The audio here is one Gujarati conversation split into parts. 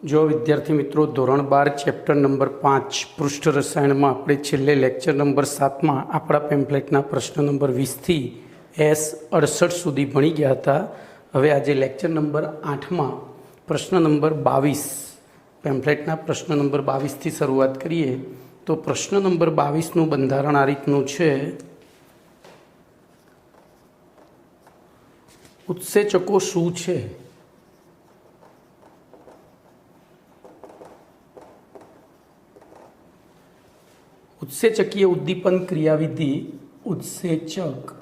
जो विद्यार्थी मित्रों धोरण 12 चैप्टर नंबर 5 पृष्ठ रसायण में આપણે છેલ્લે લેક્ચર નંબર 7 માં આપણા પેમ્પલેટના પ્રશ્ન નંબર 20 થી S 68 સુધી ભણી ગયા હતા। હવે આજે લેક્ચર નંબર 8 માં પ્રશ્ન નંબર 22 પેમ્પલેટના પ્રશ્ન નંબર 22 થી શરૂઆત કરીએ તો પ્રશ્ન નંબર 22 નું બંધારણ આ રીતનું છે। ઉત્સેચકો શું છે? उत्सेचकीय उद्दीपन क्रियाविधि उत्सेचक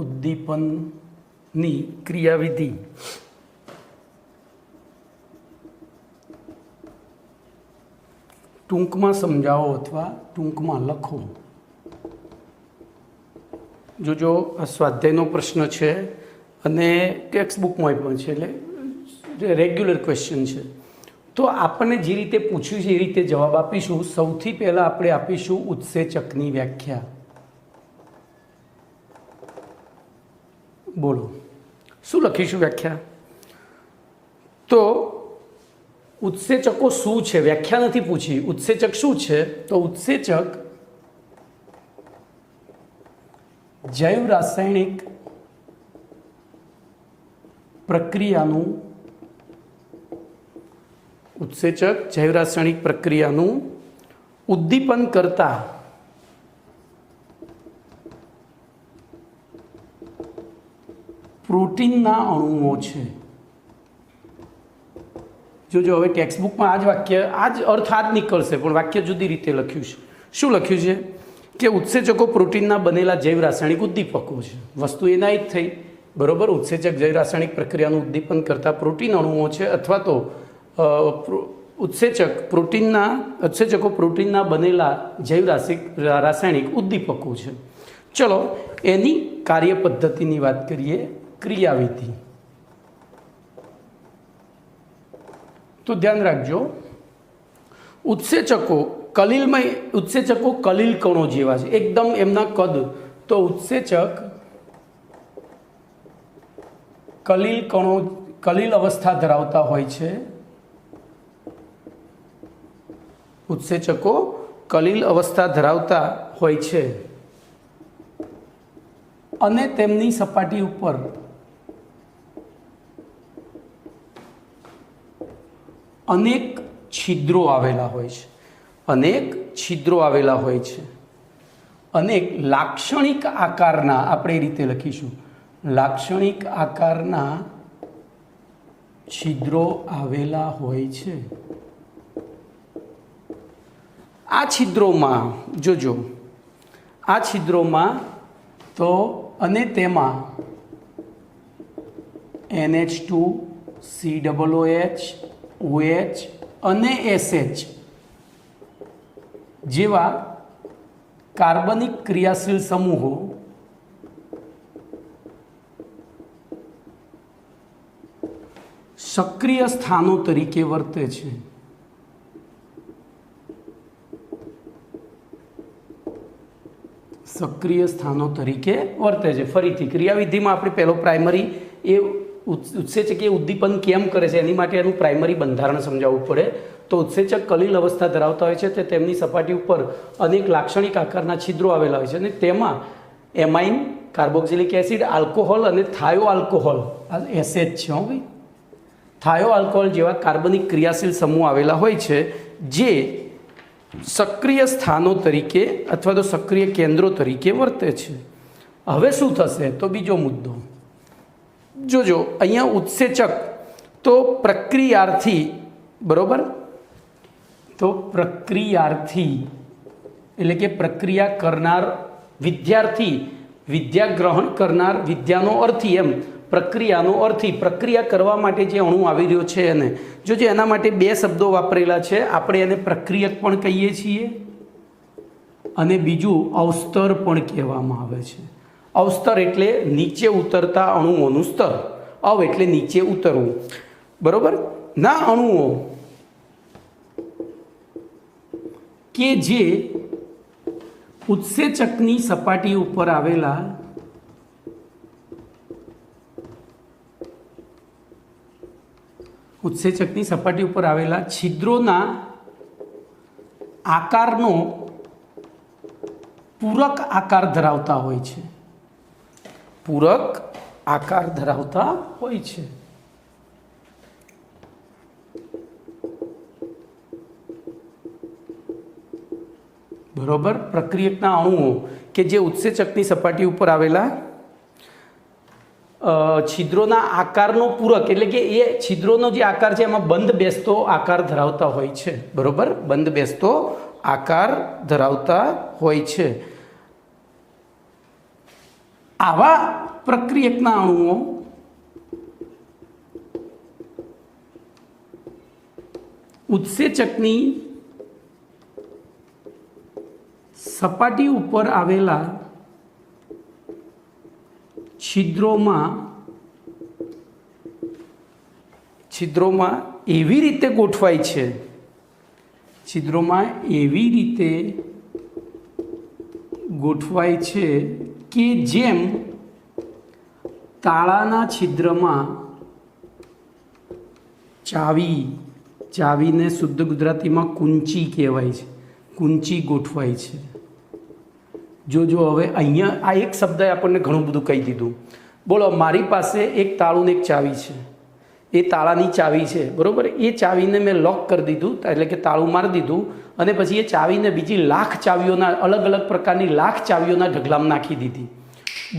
उद्दीपन नी क्रियाविधि टूंक में समझाओ अथवा टूंक में लखो। जो आ स्वाध्यायनो प्रश्न है अने टेक्स्ट बुक में पण छे एटले रेग्युलर क्वेश्चन है तो आपने जी रीते पूछ्यु छे ए रीते जवाब आपीशुं। सौथी पहला आपणे आपीशुं उत्सेचकनी व्याख्या। बोलो शुं लखीशुं व्याख्या? तो उत्सेचको शुं छे व्याख्या नथी पूछी। उत्सेचक शुं छे तो उत्सेचक जैव रासायणिक प्रक्रियानुं उत्सेचक जैव रासायणिक प्रक्रियानुं उद्दीपन करता प्रोटीनना अणुओ छे। जो हवे टेक्स्ट बुक में आज वाक्य आज अर्थ आज निकळशे पण वाक्य जुदी रीते लख्युं छे। शुं लख्युं छे कि उत्सेचको प्रोटीनना बनेला जैव रासायणिक उद्दीपको छे। वस्तु एना ज थई बरोबर। उत्सेचक जैव रासायणिक प्रक्रियानुं उद्दीपन करता प्रोटीन अणुओ छे अथवा तो उत्सेचको प्रोटीनना बनेला जैव रासायणिक उद्दीपको छे। चलो एनी कार्यपद्धतिनी वात करीए। क्रियाविधि तो ध्यान राखजो उत्सेचको कलील कणों जेवा छे एकदम एमना कद। तो उत्सेचक कलील अवस्था धरावता होय छे। उत्सेचको कलील अवस्था धरावता होय छे अने तेमनी सपाटी उपर अनेक छिद्रो आवेला होय छे। अनेक छिद्रो आवेला होय छे। अनेक लाक्षणिक आकारना आपणे रीते लखीशुं लाक्षणिक आकारना छिद्रो आवेला होय छे। आ छिद्रों में जोजो आ छिद्रों में तो अने तेमा NH2 COOH OH अने SH जेवा कार्बनिक क्रियाशील समूहो सक्रिय स्थानों तरीके वर्ते छे। सक्रिय स्थानों तरीके वर्ते छे। फरीथी क्रियाविधि में आपणे पहलो प्राइमरी ए उत्सेचकीय उद्दीपन केम करे छे एनी माटे एनुं प्राइमरी बंधारण समजाववुं पड़े। तो उत्सेचक कलील अवस्था धरावता होय छे ते तेमनी सपाटी उपर अनेक लाक्षणिक आकारना छिद्रो आवेला होय छे अने तेमां एमाइन कार्बोक्सिलिक एसिड आल्कोहोल अने थायो आल्कोहोल एसएच छे हो भाई थायो आल्कोहोल जेवा कार्बनिक क्रियाशील समूह आवेला होय छे जे सक्रिय स्थानों तरीके अथवा तो सक्रिय केन्द्रों तरीके वर्ते छे। हवे शुं थशे तो बीजो मुद्दो जोजो अहींया उत्सेचक तो प्रक्रियार्थी बरोबर। तो प्रक्रियार्थी एटले के प्रक्रिया करनार विद्यार्थी विद्या ग्रहण करनार विद्यानो अर्थी एम प्रक्रियानो अर्थी प्रक्रिया करवा माटे जे अणु आवी रह्यो छे एने जो जे एना माटे बे शब्दों वापरेला छे। आपणे एने प्रक्रियक पण कहीए छीए अने बीजुं अवस्तर पण कहेवामां आवे छे। अवस्तर एटले नीचे उतरता अणुओनुं स्तर। अव एटले नीचे उतरवुं बरोबर ना अणुओ के जे उत्सेचकनी सपाटी उपर आवेला ઉત્સેચકની સપાટી ઉપર આવેલા છિદ્રોના આકારનો પૂરક આકાર ધરાવતા હોય છે. પૂરક આકાર ધરાવતા હોય છે. બરોબર. પ્રક્રિયકના અણુઓ કે જે ઉત્સેચકની સપાટી ઉપર આવેલા છિદ્રોના આકારનો પૂરક એટલે કે એ છિદ્રોનો જે આકાર છે એમાં બંધ બેસતો આકાર ધરાવતા હોય છે. બરોબર. બંધ બેસતો આકાર ધરાવતા હોય છે. આવા પ્રક્રિયકના અણુઓ ઉત્સેચકની સપાટી ઉપર આવેલા છિદ્રોમાં એવી રીતે ગોઠવાય છે, છિદ્રોમાં એવી રીતે ગોઠવાય છે કે જેમ તાળાના છિદ્રમાં ચાવીને શુદ્ધ ગુજરાતીમાં કુંચી કહેવાય છે, કુંચી ગોઠવાય છે. જો હવે અહીંયા આ એક શબ્દ આપણને ઘણું બધું કહી દીધું. બોલો, મારી પાસે એક તાળું ને એક ચાવી છે, એ તાળાની ચાવી છે. બરાબર. એ ચાવીને મેં લોક કરી દીધું, એટલે કે તાળું મારી દીધું, અને પછી એ ચાવીને બીજી લાખ ચાવીઓના અલગ અલગ પ્રકારની લાખ ચાવીઓના ઢગલામાં નાખી દીધી.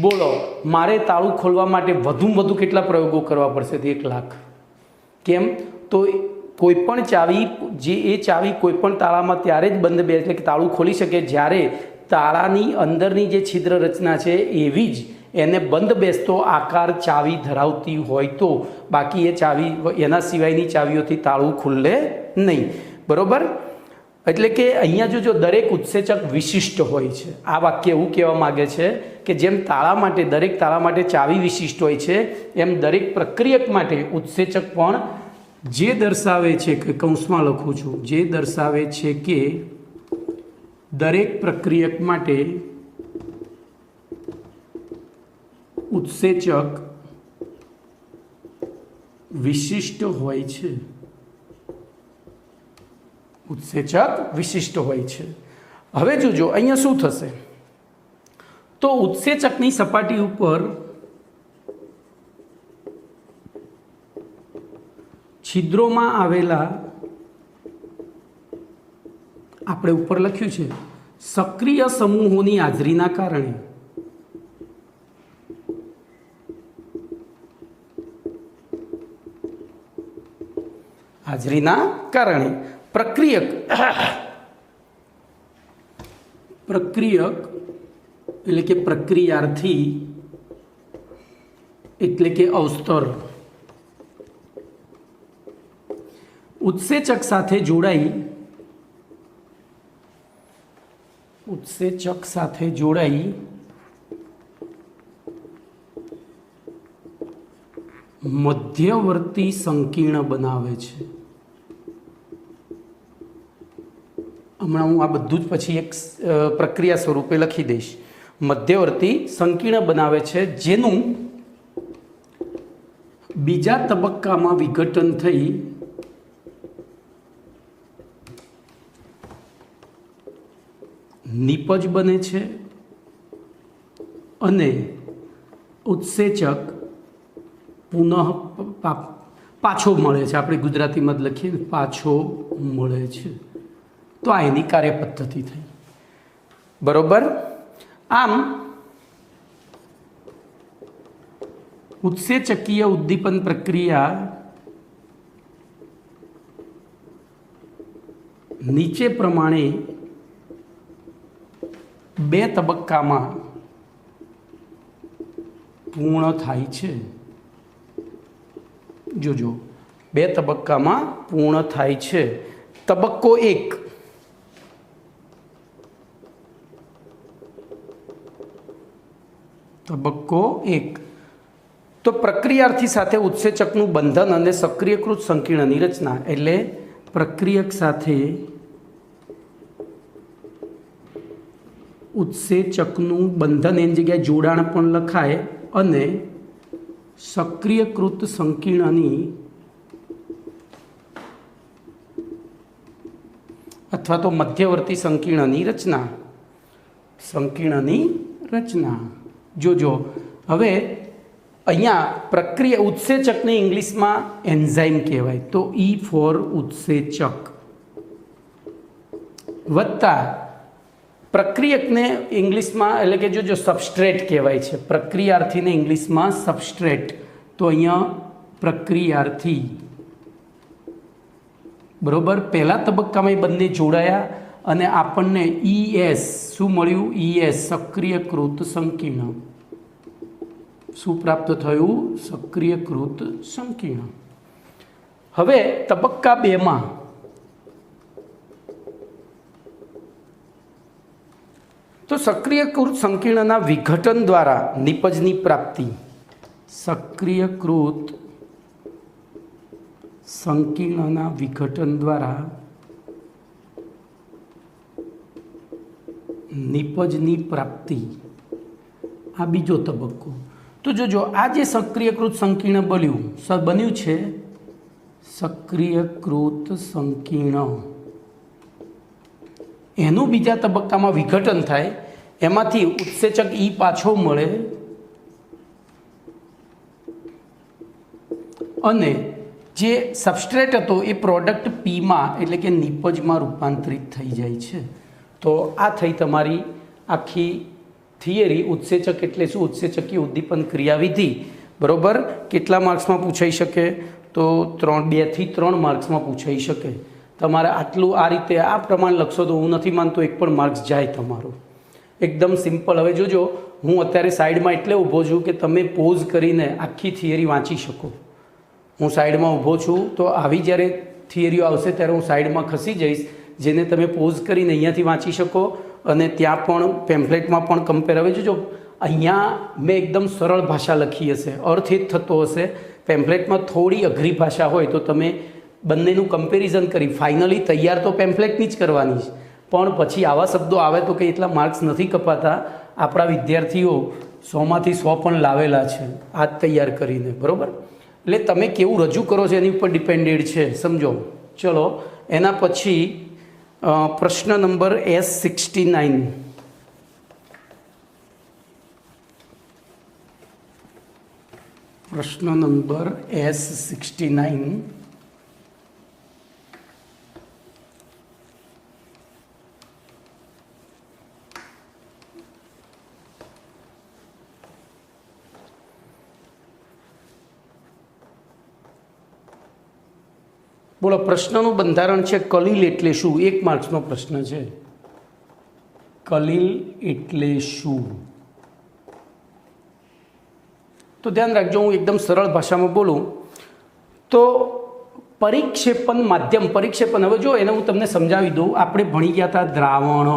બોલો, મારે તાળું ખોલવા માટે વધુમાં વધુ કેટલા પ્રયોગો કરવા પડશે? 1 લાખ. કેમ? તો કોઈપણ ચાવી એ ચાવી કોઈપણ તાળામાં ત્યારે જ બંધ એટલે કે તાળું ખોલી શકે જ્યારે તાળાની અંદરની જે છિદ્ર રચના છે એવી જ એને બંધ બેસતો આકાર ચાવી ધરાવતી હોય તો, બાકી એ ચાવી એના સિવાયની ચાવીઓથી તાળું ખુલ્લે નહીં. બરાબર. એટલે કે અહીંયા જો દરેક ઉત્સેચક વિશિષ્ટ હોય છે. આ વાક્ય એવું કહેવા માગે છે કે જેમ દરેક તાળા માટે ચાવી વિશિષ્ટ હોય છે, એમ દરેક પ્રક્રિયક માટે ઉત્સેચક પણ જે દર્શાવે છે કે કૌંસમાં લખું છું, જે દર્શાવે છે કે દરેક પ્રક્રિયક માટે ઉત્સેચક વિશિષ્ટ હોય છે. ઉત્સેચક વિશિષ્ટ હોય છે. હવે જોજો અહીંયા શું થશે. તો ઉત્સેચકની સપાટી ઉપર છિદ્રોમાં આવેલા, આપણે ઉપર લખ્યું છે, સક્રિય સમૂહોની હાજરીના કારણે પ્રક્રિયક એટલે કે પ્રક્રિયાર્થી એટલે કે અવસ્તર ઉત્સેચક સાથે જોડાઈ મધ્યવર્તી સંકીર્ણ બનાવે છે. હમણાં હું આ બધું જ પછી એક પ્રક્રિયા સ્વરૂપે લખી દઈશ. મધ્યવર્તી સંકીર્ણ બનાવે છે, જેનું બીજા તબક્કામાં વિઘટન થઈ નિપજ બને છે અને ઉત્સેચક પાછો મળે છે. આપણે ગુજરાતીમાં જ લખીએ, પાછો મળે છે. તો આ એની કાર્યપદ્ધતિ થઈ. બરોબર. આમ ઉત્સેચકીય ઉદ્દીપન પ્રક્રિયા નીચે પ્રમાણે 2 તબક્કામાં પૂર્ણ થાય છે. જોજો, 2 તબક્કામાં પૂર્ણ થાય છે. તબક્કો 1, તો પ્રક્રિયાર્થી સાથે ઉત્સેચકનું બંધન અને સક્રિયકૃત સંકીર્ણની રચના. એટલે પ્રક્રિયક સાથે ઉત્સેચકનું બંધન, એની જગ્યાએ જોડાણ પણ લખાય, અને સક્રિયકૃત સંકીર્ણની અથવા તો મધ્યવર્તી સંકીર્ણની રચના. સંકીર્ણની રચના જોજો. હવે અહીંયા પ્રક્રિયા ઉત્સેચકને ઇંગ્લિશમાં એન્ઝાઇમ કહેવાય, તો ઈ ફોર ઉત્સેચક વત્તા પ્રક્રિયકને ઇંગ્લિશમાં એટલે કે જો સબસ્ટ્રેટ કહેવાય છે. પ્રક્રિયાર્થીને ઇંગ્લિશમાં સબસ્ટ્રેટ, તો અહીંયા પ્રક્રિયાર્થી. બરોબર. પહેલા તબક્કામાં એ બંને જોડાયા અને આપણને ES શું મળ્યું? ES સક્રિયકૃત સંકીર્ણ. શું પ્રાપ્ત થયું? સક્રિયકૃત સંકીર્ણ. હવે તબક્કા 2માં તો સક્રિયકૃત સંકીર્ણના વિઘટન દ્વારા નિપજની પ્રાપ્તિ. સક્રિયકૃત સંકીર્ણના વિઘટન દ્વારા નિપજની પ્રાપ્તિ. આ બીજો તબક્કો. તો જોજો આ જે સક્રિયકૃત સંકીર્ણ બન્યું છે, સક્રિયકૃત સંકીર્ણ, એનું બીજા તબક્કામાં વિઘટન થાય, એમાંથી ઉત્સેચક ઈ પાછો મળે અને જે સબસ્ટ્રેટ હતો એ પ્રોડક્ટ પીમાં એટલે કે નિપજમાં રૂપાંતરિત થઈ જાય છે. તો આ થઈ તમારી આખી થિયરી. ઉત્સેચક એટલે શું? ઉત્સેચકીય ઉદ્દીપન ક્રિયાવિધિ. બરોબર. કેટલા માર્ક્સમાં પૂછાઈ શકે? તો 2 થી 3 માર્ક્સમાં પૂછાઈ શકે. તમારે આટલું આ રીતે આ પ્રમાણે લખશો તો હું નથી માનતો એક પણ માર્ક્સ જાય તમારો. એકદમ સિમ્પલ. હવે જોજો, હું અત્યારે સાઈડમાં એટલે ઊભો છું કે તમે પોઝ કરીને આખી થિયરી વાંચી શકો. હું સાઈડમાં ઊભો છું તો આવી જ્યારે થિયરીઓ આવશે ત્યારે હું સાઈડમાં ખસી જઈશ, જેને તમે પોઝ કરીને અહીંયાથી વાંચી શકો અને ત્યાં પણ પેમ્ફલેટમાં પણ કમ્પેર. હવે જોજો, અહીંયા મેં એકદમ સરળ ભાષા લખી હશે, અર્થ એ જ થતો હશે. પેમ્ફલેટમાં થોડી અઘરી ભાષા હોય તો તમે બંનેનું કમ્પેરિઝન કરી ફાઇનલી તૈયાર તો પેમ્ફલેટની જ કરવાની છે, પણ પછી આવા શબ્દો આવે તો કે એટલા માર્ક્સ નથી કપાતા. આપણા વિદ્યાર્થીઓ 100માંથી 100 પણ લાવેલા છે આ તૈયાર કરીને. બરાબર. એટલે તમે કેવું રજૂ કરો છો એની ઉપર ડિપેન્ડેડ છે, સમજો. ચલો, એના પછી પ્રશ્ન નંબર S69. પ્રશ્ન નંબર S69. બોલો, પ્રશ્નનું બંધારણ છે કલીલ એટલે શું? 1 માર્ક્સનો પ્રશ્ન છે. કલીલ એટલે શું? તો ધ્યાન રાખજો, હું એકદમ સરળ ભાષામાં બોલું તો પરિક્ષેપણ માધ્યમ. પરિક્ષેપણ, હવે જો એને હું તમને સમજાવી દઉં. આપણે ભણી ગયા હતા દ્રાવણ.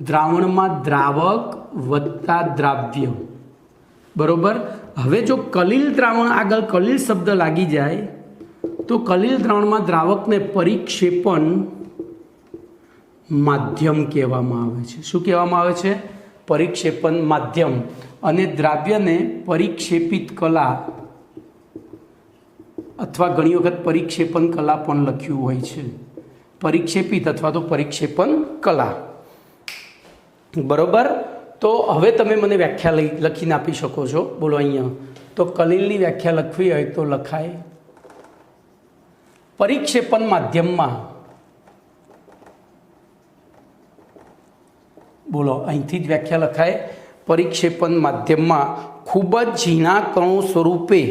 દ્રાવણમાં દ્રાવક વત્તા દ્રાવ્ય. બરોબર. હવે જો કલીલ દ્રાવણ આગળ કલીલ શબ્દ લાગી જાય તો કલીલ દ્રાવણમાં દ્રાવકને પરિક્ષેપણ માધ્યમ કહેવામાં આવે છે. શું કહેવામાં આવે છે? પરિક્ષેપણ માધ્યમ. અને દ્રાવ્યને પરિક્ષેપિત કલા અથવા ઘણી વખત પરિક્ષેપણ કલા પણ લખ્યું હોય છે. પરિક્ષેપિત અથવા તો પરિક્ષેપણ કલા. બરોબર. તો હવે તમે મને વ્યાખ્યા લખીને આપી શકો છો. બોલો અહીંયા. તો કલીલની વ્યાખ્યા લખવી હોય તો લખાય પરિક્ષેપણ માધ્યમમાં. બોલો, અહીંથી જ વ્યાખ્યા લખાય. પરિક્ષેપણ માધ્યમમાં ખૂબ જ ઝીણા કણો સ્વરૂપે,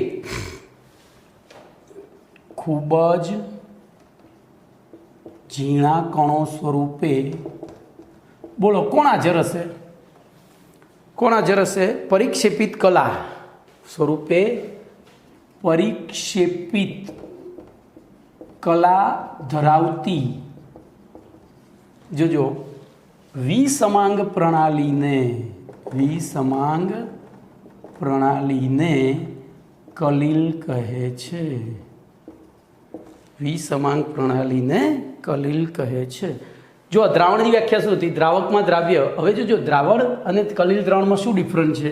ખૂબ જ ઝીણા કણો સ્વરૂપે, બોલો કોણ હાજર હશે? કોણ હાજર હશે? પરિક્ષેપિત કલા સ્વરૂપે, પરિક્ષેપિત કલા ધરાવતી, જોજો, વિસમાંગ પ્રણાલીને કલીલ કહે છે. વિસમાંગ પ્રણાલીને કલીલ કહે છે. જો દ્રાવણની વ્યાખ્યા શું હતી? દ્રાવકમાં દ્રાવ્ય. હવે જો દ્રાવણ અને કલીલ દ્રાવણમાં શું ડિફરન્સ છે?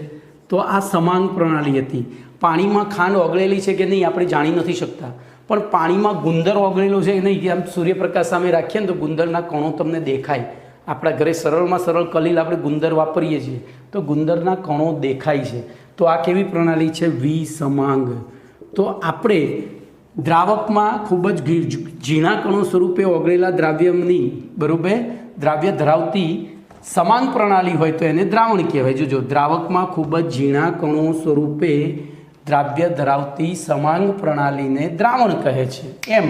તો આ સમાંગ પ્રણાલી હતી. પાણીમાં ખાંડ ઓગળેલી છે કે નહીં આપણે જાણી નથી શકતા, પણ પાણીમાં ગુંદર ઓગળેલો છે એને આમ સૂર્યપ્રકાશ સામે રાખીએ ને તો ગુંદરના કણો તમને દેખાય. આપણા ઘરે સરળમાં સરળ કલીલ આપણે ગુંદર વાપરીએ છીએ તો ગુંદરના કણો દેખાય છે. તો આ કેવી પ્રણાલી છે? વિસમાંગ. તો આપણે દ્રાવકમાં ખૂબ જ ઝીણા કણો સ્વરૂપે ઓગળેલા દ્રાવ્યની બરાબર દ્રાવ્ય ધરાવતી સમાંગ પ્રણાલી હોય તો એને દ્રાવણ કહેવાય. જોજો, દ્રાવકમાં ખૂબ જ ઝીણા કણો સ્વરૂપે દ્રાવ્ય ધરાવતી સમાંગ પ્રણાલીને દ્રાવણ કહે છે. એમ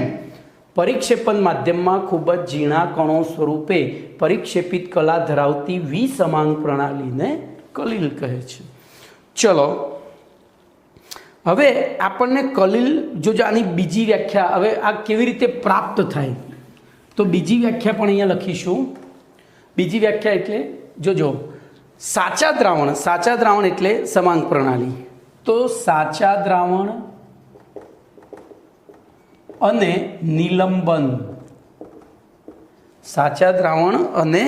પરિક્ષેપણ માધ્યમમાં ખૂબ જ ઝીણા કણો સ્વરૂપે પરિક્ષેપિત કલા ધરાવતી વિસમાંગ પ્રણાલીને કલીલ કહે છે. ચલો, હવે આપણને કલીલ જોજો આની બીજી વ્યાખ્યા. હવે આ કેવી રીતે પ્રાપ્ત થાય તો બીજી વ્યાખ્યા પણ અહીંયા લખીશું. બીજી વ્યાખ્યા એટલે જોજો, સાચા દ્રાવણ એટલે સમાંગ પ્રણાલી. તો સાચા દ્રાવણ અને નિલંબન, સાચા દ્રાવણ અને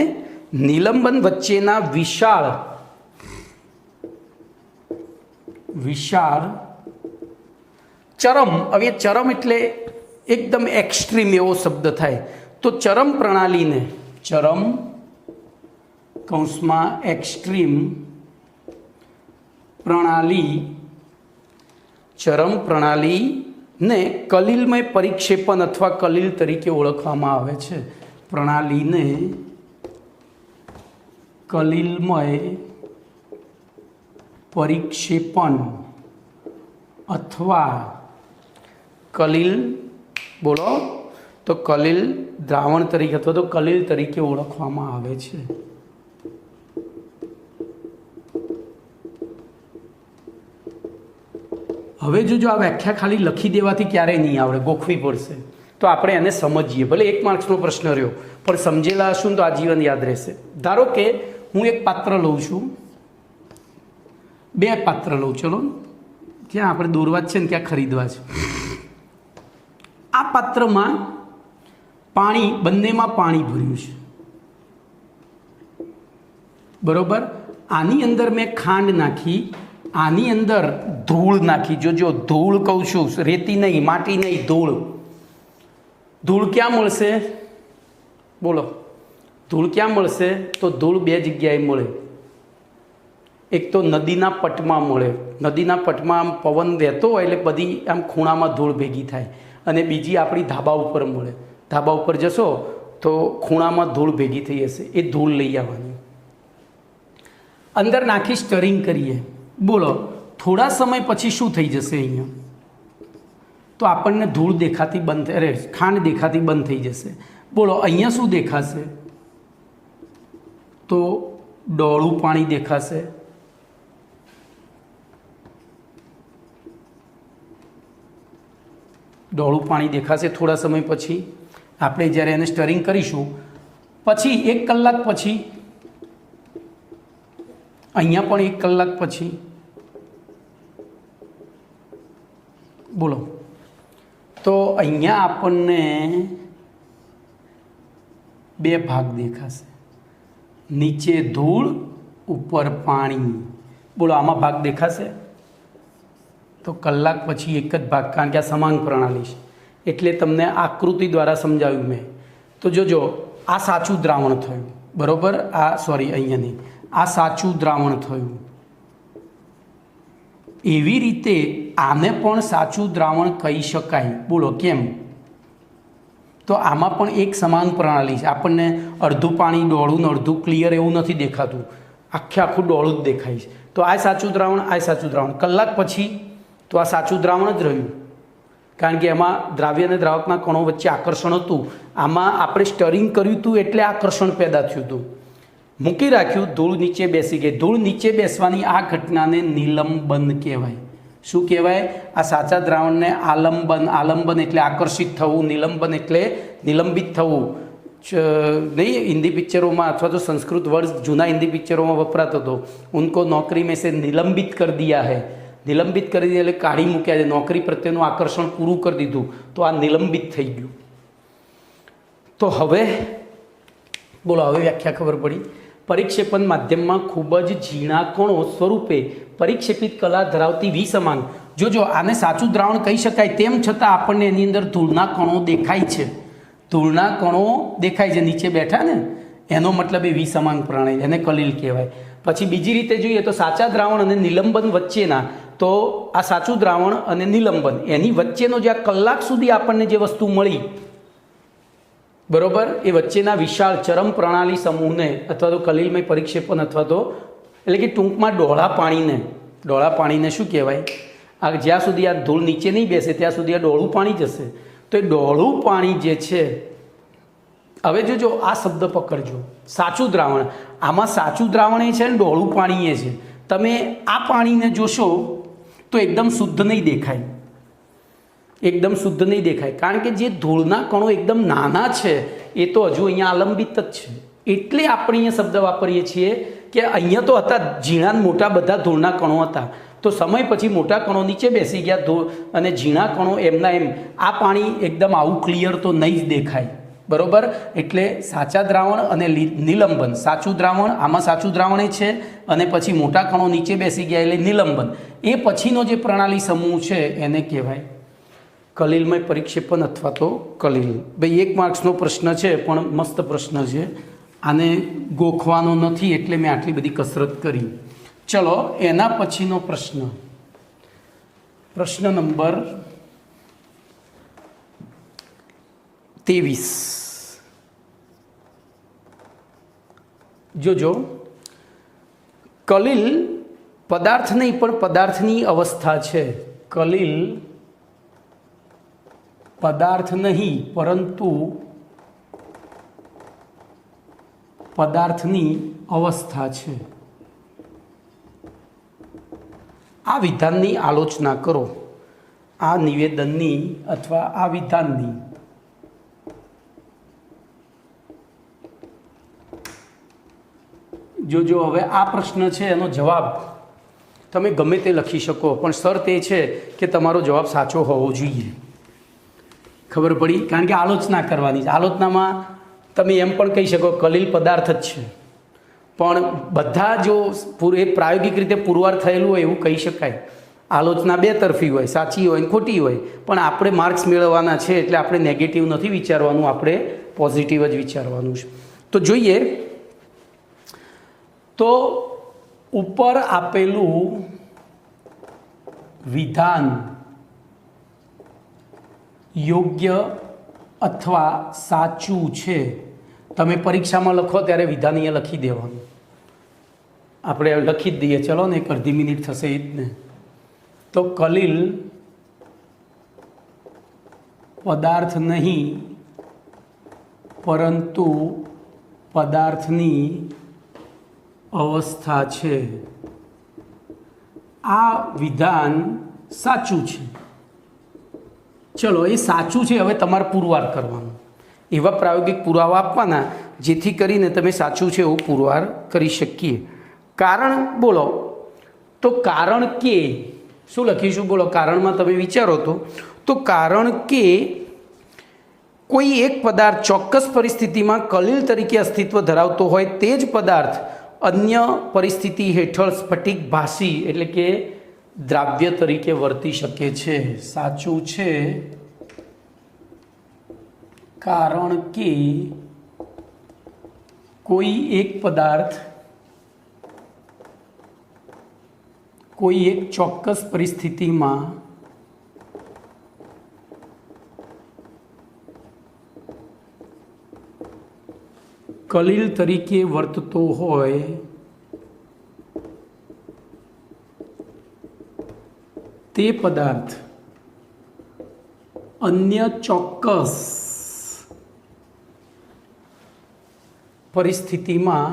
નિલંબન વચ્ચેના વિશાળ ચરમ. હવે ચરમ એટલે એકદમ એક્સ્ટ્રીમ એવો શબ્દ થાય તો ચરમ પ્રણાલીને, ચરમ કૌંસમાં એક્સ્ટ્રીમ પ્રણાલી, ચરમ પ્રણાલીને કલીલમય પરિક્ષેપણ અથવા કલીલ તરીકે ઓળખવામાં આવે છે. પ્રણાલીને કલીલમય પરિક્ષેપણ અથવા કલીલ બોલો તો કલીલ દ્રાવણ તરીકે અથવા તો કલીલ તરીકે ઓળખવામાં આવે છે. હવે જો આ વ્યાખ્યા ખાલી લખી દેવાથી ક્યારેય નહીં આવડે, ગોખવી પડશે. તો આપણે એને સમજીએ. ભલે 1 માર્ક્સનો પ્રશ્ન રહ્યો પણ સમજેલા હશું તો આજીવન યાદ રહેશે. ધારો કે હું એક પાત્ર લઉં છું, 2 પાત્ર લઉં. ચલો, ક્યાં આપણે દોરવા છે ને ક્યાં ખરીદવા છે. આ પાત્રમાં પાણી, બંનેમાં પાણી ભર્યું છે બરોબર. આની અંદર મેં ખાંડ નાખી, આની અંદર ધૂળ નાખી. જોજો, ધૂળ કહું છું, રેતી નહીં, માટી નહીં, ધૂળ. ધૂળ ક્યાં મળશે બોલો? ધૂળ ક્યાં મળશે? તો ધૂળ 2 જગ્યાએ મળે. એક તો નદીના પટમાં મળે. નદીના પટમાં આમ પવન વહેતો હોય એટલે બધી આમ ખૂણામાં ધૂળ ભેગી થાય. અને બીજી આપણી ધાબા ઉપર મળે. ધાબા ઉપર જશો તો ખૂણામાં ધૂળ ભેગી થઈ હશે, એ ધૂળ લઈ આવવાની. અંદર નાખી સ્ટરિંગ કરીએ. બોલો, થોડા સમય પછી શું થઈ જશે? અહીંયા તો આપણને ધૂળ દેખાતી બંધ, અરે ખાંડ દેખાતી બંધ થઈ જશે. બોલો, અહીંયા શું દેખાશે? તો ડોળું પાણી દેખાશે. ડોળું પાણી દેખાશે થોડા સમય પછી. આપણે જ્યારે એને સ્ટરિંગ કરીશું પછી 1 કલાક પછી, અહીંયા પણ 1 કલાક પછી, બોલો તો અહીંયા આપણને 2 ભાગ દેખાશે. નીચે ધૂળ, ઉપર પાણી. બોલો, આમાં ભાગ દેખાશે? તો કલાક પછી 1 જ ભાગ, કારણ કે આ સમાંગ પ્રણાલી છે એટલે તમને આકૃતિ દ્વારા સમજાવ્યું મેં. તો જોજો, આ સાચું દ્રાવણ થયું બરાબર. આ સોરી, અહીંયા નહીં, આ સાચું દ્રાવણ થયું. એવી રીતે આને પણ સાચું દ્રાવણ કહી શકાય. બોલો કેમ? તો આમાં પણ એક સમાંગ પ્રણાલી છે. આપણને અડધું પાણી ડોળું ને અડધું ક્લિયર એવું નથી દેખાતું, આખું ડોળું જ દેખાય છે. તો આ સાચું દ્રાવણ, આ સાચું દ્રાવણ. કલાક પછી તો આ સાચું દ્રાવણ જ રહ્યું, કારણ કે એમાં દ્રાવ્ય અને દ્રાવકના કણો વચ્ચે આકર્ષણ હતું. આમાં આપણે સ્ટરિંગ કર્યું હતું એટલે આકર્ષણ પેદા થયું હતું. મૂકી રાખ્યું, ધૂળ નીચે બેસી ગઈ. ધૂળ નીચે બેસવાની આ ઘટનાને નિલંબન કહેવાય. શું કહેવાય? આ સાચા દ્રાવણને આલંબન, આલંબન એટલે આકર્ષિત થવું, નિલંબન એટલે નિલંબિત થવું. નહીં, હિન્દી પિક્ચરોમાં અથવા તો સંસ્કૃત વર્ડ જૂના હિન્દી પિક્ચરોમાં વપરાતો હતો. ઉनको નોકરી में से નિલંબિત कर दिया है. નિલંબિત કરી દીધું એટલે કાઢી મૂક્યા છે, નોકરી પ્રત્યેનું આકર્ષણ પૂરું કરી દીધું, તો આ નિલંબિત થઈ ગયું. તો હવે બોલો, હવે વ્યાખ્યા ખબર પડી. પરિક્ષેપણ માધ્યમમાં ખૂબ જ ઝીણા કણો સ્વરૂપે પરિક્ષેપિત કલા ધરાવતી વિસમાંગ જોજો આને સાચું દ્રાવણ કહી શકાય, તેમ છતાં આપણને એની અંદર ધૂળના કણો દેખાય છે. ધૂળના કણો દેખાય છે નીચે બેઠા ને, એનો મતલબ એ વિસમાંગ પ્રણાલી, એને કલીલ કહેવાય. પછી બીજી રીતે જોઈએ તો સાચા દ્રાવણ અને નિલંબન વચ્ચેના, તો આ સાચું દ્રાવણ અને નિલંબન એની વચ્ચેનો જે આ કલાક સુધી આપણને જે વસ્તુ મળી, બરોબર, એ વચ્ચેના વિશાળ ચરમ પ્રણાલી સમૂહને અથવા તો કલીલમય પરિક્ષેપણ અથવા તો એટલે કે ટૂંકમાં ડોળા પાણીને શું કહેવાય? આ જ્યાં સુધી આ ધૂળ નીચે નહીં બેસે ત્યાં સુધી આ ડોળું પાણી જશે. તો એ ડોળું પાણી જે છે, હવે જોજો આ શબ્દ પકડજો, સાચું દ્રાવણ. આમાં સાચું દ્રાવણ એ છે ને ડોળું પાણી એ છે. તમે આ પાણીને જોશો તો એકદમ શુદ્ધ નહીં દેખાય, એકદમ શુદ્ધ નહીં દેખાય, કારણ કે જે ધૂળના કણો એકદમ નાના છે એ તો હજુ અહીંયા આલંબિત જ છે. એટલે આપણે અહીંયા શબ્દ વાપરીએ છીએ કે અહીંયા તો હતા ઝીણા મોટા બધા ધૂળના કણો હતા, તો સમય પછી મોટા કણો નીચે બેસી ગયા ધૂળ અને ઝીણા કણો એમના એમ. આ પાણી એકદમ આવું ક્લિયર તો નહીં જ દેખાય, બરોબર. એટલે સાચા દ્રાવણ અને નિલંબન. સાચું દ્રાવણ, આમાં સાચું દ્રાવણ એ છે અને પછી મોટા કણો નીચે બેસી ગયા એટલે નિલંબન. એ પછીનો જે પ્રણાલી સમૂહ છે એને કહેવાય કલીલમય પરિક્ષેપણ અથવા તો કલીલ. ભાઈ 1 માર્ક્સનો પ્રશ્ન છે પણ મસ્ત પ્રશ્ન છે, આને ગોખવાનો નથી એટલે મેં આટલી બધી કસરત કરી. ચલો એના પછીનો પ્રશ્ન, પ્રશ્ન નંબર 23. જોજો, કલીલ પદાર્થ નહીં પણ પદાર્થની અવસ્થા છે. કલીલ પદાર્થ નહીં પરંતુ પદાર્થની અવસ્થા છે. આ વિધાનની આલોચના કરો, આ નિવેદનની અથવા આ વિધાનની. જોજો હવે આ પ્રશ્ન છે, એનો જવાબ તમે ગમે તે લખી શકો, પણ શરત એ છે કે તમારો જવાબ સાચો હોવો જોઈએ. ખબર પડી? કારણ કે આલોચના કરવાની છે. આલોચનામાં તમે એમ પણ કહી શકો કલીલ પદાર્થ જ છે, પણ બધા જો એ પ્રાયોગિક રીતે પુરવાર થયેલું હોય એવું કહી શકાય. આલોચના બે તરફી હોય, સાચી હોય ને ખોટી હોય, પણ આપણે માર્ક્સ મેળવવાના છે એટલે આપણે નેગેટિવ નથી વિચારવાનું, આપણે પોઝિટિવ જ વિચારવાનું છે. તો જોઈએ તો ઉપર આપેલું વિધાન યોગ્ય અથવા સાચું છે. તમે પરીક્ષામાં લખો ત્યારે વિધાન અહીંયા લખી દેવાનું. આપણે લખી જ દઈએ, ચલો ને, 1/2 મિનિટ થશે એ જ ને. તો કલીલ પદાર્થ નહીં પરંતુ પદાર્થની અવસ્થા છે. આ વિધાન સાચું છે. ચલો, એ સાચું છે. હવે તમારે પુરવાર કરવાનું, એવા પ્રાયોગિક પુરાવા આપવાના જેથી કરીને તમે સાચું છે એવું પુરવાર કરી શકીએ. કારણ બોલો, તો કારણ કે શું લખીશું? બોલો, કારણમાં તમે વિચારો તો કારણ કે કોઈ એક પદાર્થ ચોક્કસ પરિસ્થિતિમાં કલીલ તરીકે અસ્તિત્વ ધરાવતો હોય તે જ પદાર્થ અન્ય પરિસ્થિતિ હેઠળ સ્ફટિક ભાસી એટલે કે દ્રાવ્ય તરીકે વર્તી શકે છે. સાચું છે કારણ કે કોઈ એક પદાર્થ કોઈ એક ચોક્કસ પરિસ્થિતિમાં કલીલ તરીકે વર્તતો હોય તે પદાર્થ અન્ય ચોક્કસ પરિસ્થિતિમાં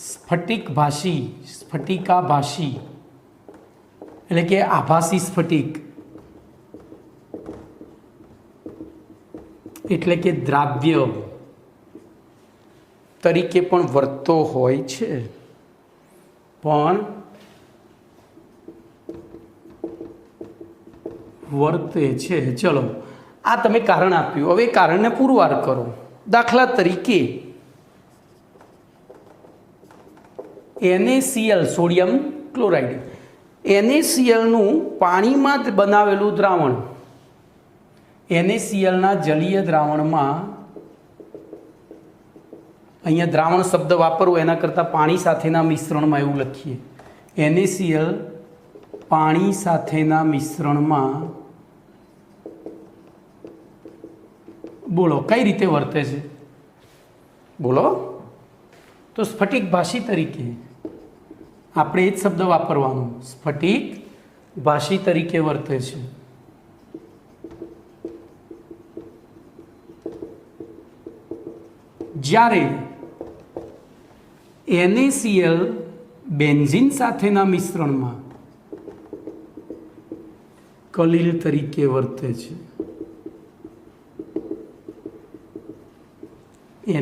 સ્ફટિકાભાસી એટલે કે આભાસી સ્ફટિક એટલે કે દ્રાવ્ય તરીકે પણ વર્તતો હોય છે. પણ વર્તે છે. ચલો, આ તમે કારણ આપ્યું, હવે કારણને પુરવાર કરો. દાખલા તરીકે NaCl સોડિયમ ક્લોરાઇડ. NaClનું પાણીમાં જ બનાવેલું દ્રાવણ, NaClના જલીય દ્રાવણમાં, અહીંયા દ્રાવણ શબ્દ વાપરવો એના કરતાં પાણી સાથેના મિશ્રણમાં એવું લખીએ. NaCl પાણી સાથેના મિશ્રણમાં બોલો કઈ રીતે વર્તે છે? બોલો. તો સ્ફટિકભાષી તરીકે આપણે એ જ શબ્દ વાપરવાનો, સ્ફટિકભાષી તરીકે વર્તે છે. જ્યારે NaCl બેન્ઝીન સાથેના મિશ્રણમાં કલીલ તરીકે વર્તે છે.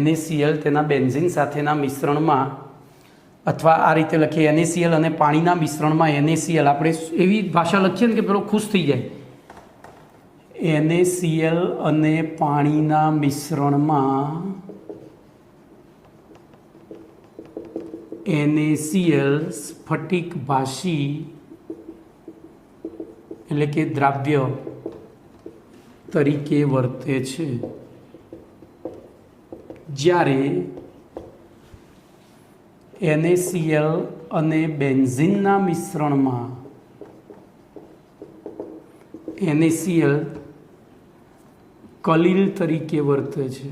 NaCl તેના બેન્ઝીન સાથેના મિશ્રણમાં, અથવા આ રીતે લખીએ NaCl અને પાણીના મિશ્રણમાં NaCl, આપણે એવી ભાષા લખીએ ને કે પેલો ખુશ થઈ જાય. NaCl અને પાણીના મિશ્રણમાં NaCl સ્ફટિકભાષી એટલે કે દ્રાવ્ય તરીકે વર્તે છે. જ્યારે NaCl અને બેન્ઝીનના મિશ્રણમાં NaCl કલીલ તરીકે વર્તે છે.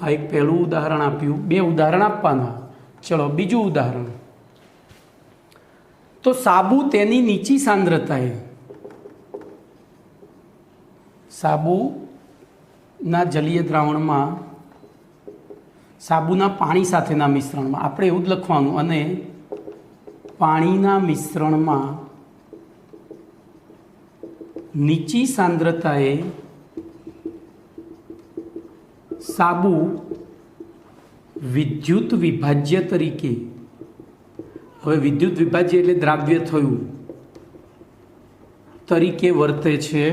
આ એક પહેલું ઉદાહરણ આપ્યું. બે ઉદાહરણ આપવાના. ચલો બીજું ઉદાહરણ. તો સાબુ તેની નીચી સાંદ્રતાએ, સાબુના જલીય દ્રાવણમાં, સાબુના પાણી સાથેના મિશ્રણમાં, આપણે એવું જ લખવાનું, અને પાણીના મિશ્રણમાં નીચી સાંદ્રતાએ સાબુ વિદ્યુત વિભાજ્ય તરીકે, હવે વિદ્યુત વિભાજ્ય એટલે દ્રાવ્ય થયું તરીકે વર્તે છે.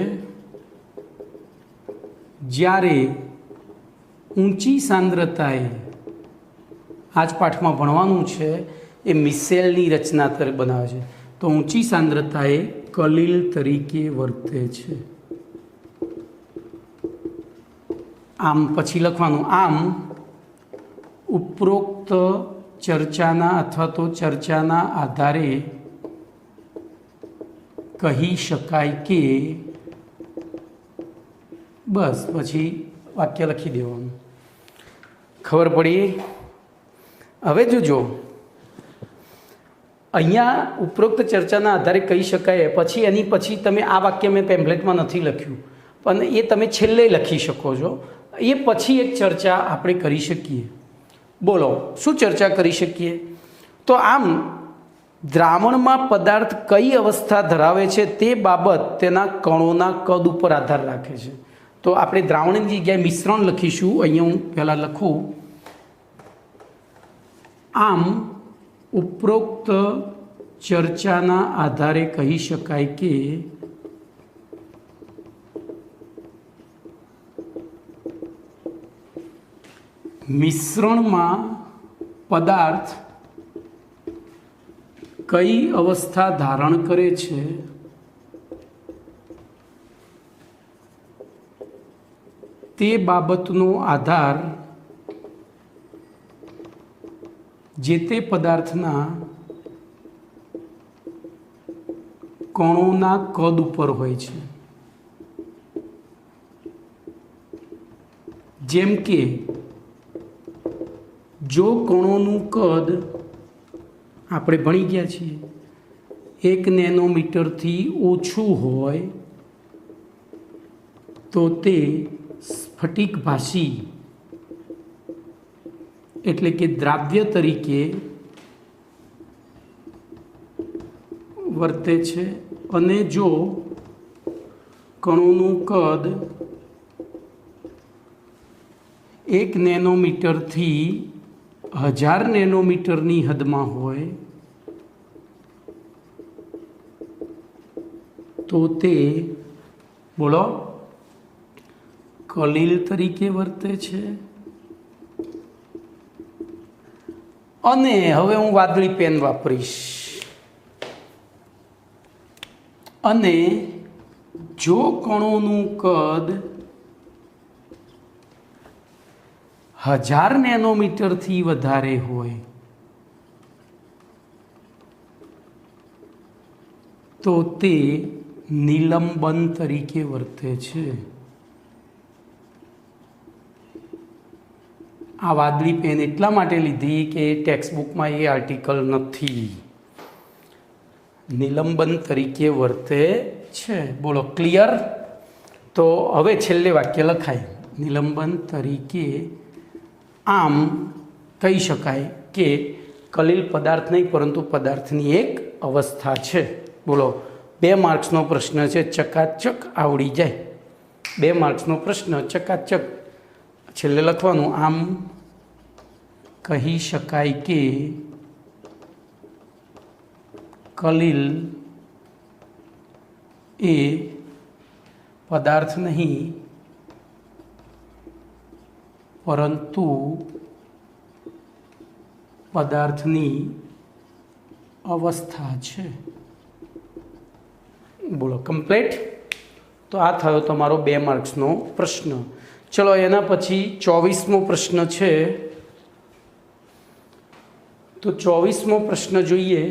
જ્યારે ઊંચી સાંદ્રતાએ, આ જ પાઠમાં ભણવાનું છે, એ મિસેલની રચના બનાવે છે. તો ઊંચી સાંદ્રતાએ કલીલ તરીકે વર્તે છે. આમ પછી લખવાનું, આમ ઉપરોક્ત ચર્ચાના અથવા તો ચર્ચાના આધારે કહી શકાય કે, બસ પછી વાક્ય લખી દેવાનું. ખબર પડી? હવે જોજો, અહીંયા ઉપરોક્ત ચર્ચાના આધારે કહી શકાય, પછી એની પછી તમે આ વાક્ય મેં પેમ્ફલેટમાં નથી લખ્યું, પણ એ તમે છેલ્લે લખી શકો છો. એ પછી એક ચર્ચા આપણે કરી શકીએ. બોલો શું ચર્ચા કરી શકીએ? તો આમ દ્રાવણમાં પદાર્થ કઈ અવસ્થા ધરાવે છે તે બાબત તેના કણોના કદ ઉપર આધાર રાખે છે. તો આપણે દ્રાવણની જગ્યાએ મિશ્રણ લખીશું. અહીંયા હું પહેલાં લખું, આમ ઉપરોક્ત ચર્ચાના આધારે કહી શકાય કે મિશ્રણમાં પદાર્થ કઈ અવસ્થા ધારણ કરે છે તે બાબતનો આધાર જે તે પદાર્થના કણોના કદ ઉપર હોય છે. જેમ કે જો કણોનું કદ આપણે ભણી ગયા છીએ 1 નેનોમીટરથી ઓછું હોય તો તે સ્ફટિકભાષી એટલે કે દ્રાવ્ય તરીકે વર્તે છે. અને જો કણોનું કદ 1 નેનોમીટરથી 1000 નેનોમીટરની હદમાં હોય તો તે બોલો કલીલ તરીકે વર્તે છે. અને હવે હું વાદળી પેન વાપરીશ. અને જો કણોનું કદ 1000 નેનોમીટરથી વધારે હોય તો તે નિલંબન તરીકે વર્તે છે. આ વાદળી પેન એટલા માટે લીધી કે ટેક્સ્ટબુકમાં એ આર્ટિકલ નથી. નિલંબન તરીકે વર્તે છે. બોલો ક્લિયર? તો હવે છેલ્લે વાક્ય લખાય. નિલંબન તરીકે આમ કહી શકાય કે કલીલ પદાર્થ નહીં પરંતુ પદાર્થની એક અવસ્થા છે. બોલો 2 માર્ક્સનો પ્રશ્ન છે, ચકાચક આવડી જાય. 2 માર્ક્સનો પ્રશ્ન ચકાચક. છેલ્લે લખવાનું આમ કહી શકાય કે કલીલ એ પદાર્થ નહીં પરંતુ પદાર્થની અવસ્થા છે. બોલો કમ્પ્લીટ? તો આ થયો તમારો 2 માર્ક્સનો પ્રશ્ન. ચલો એના પછી 24મો પ્રશ્ન છે. તો 24મો પ્રશ્ન જોઈએ.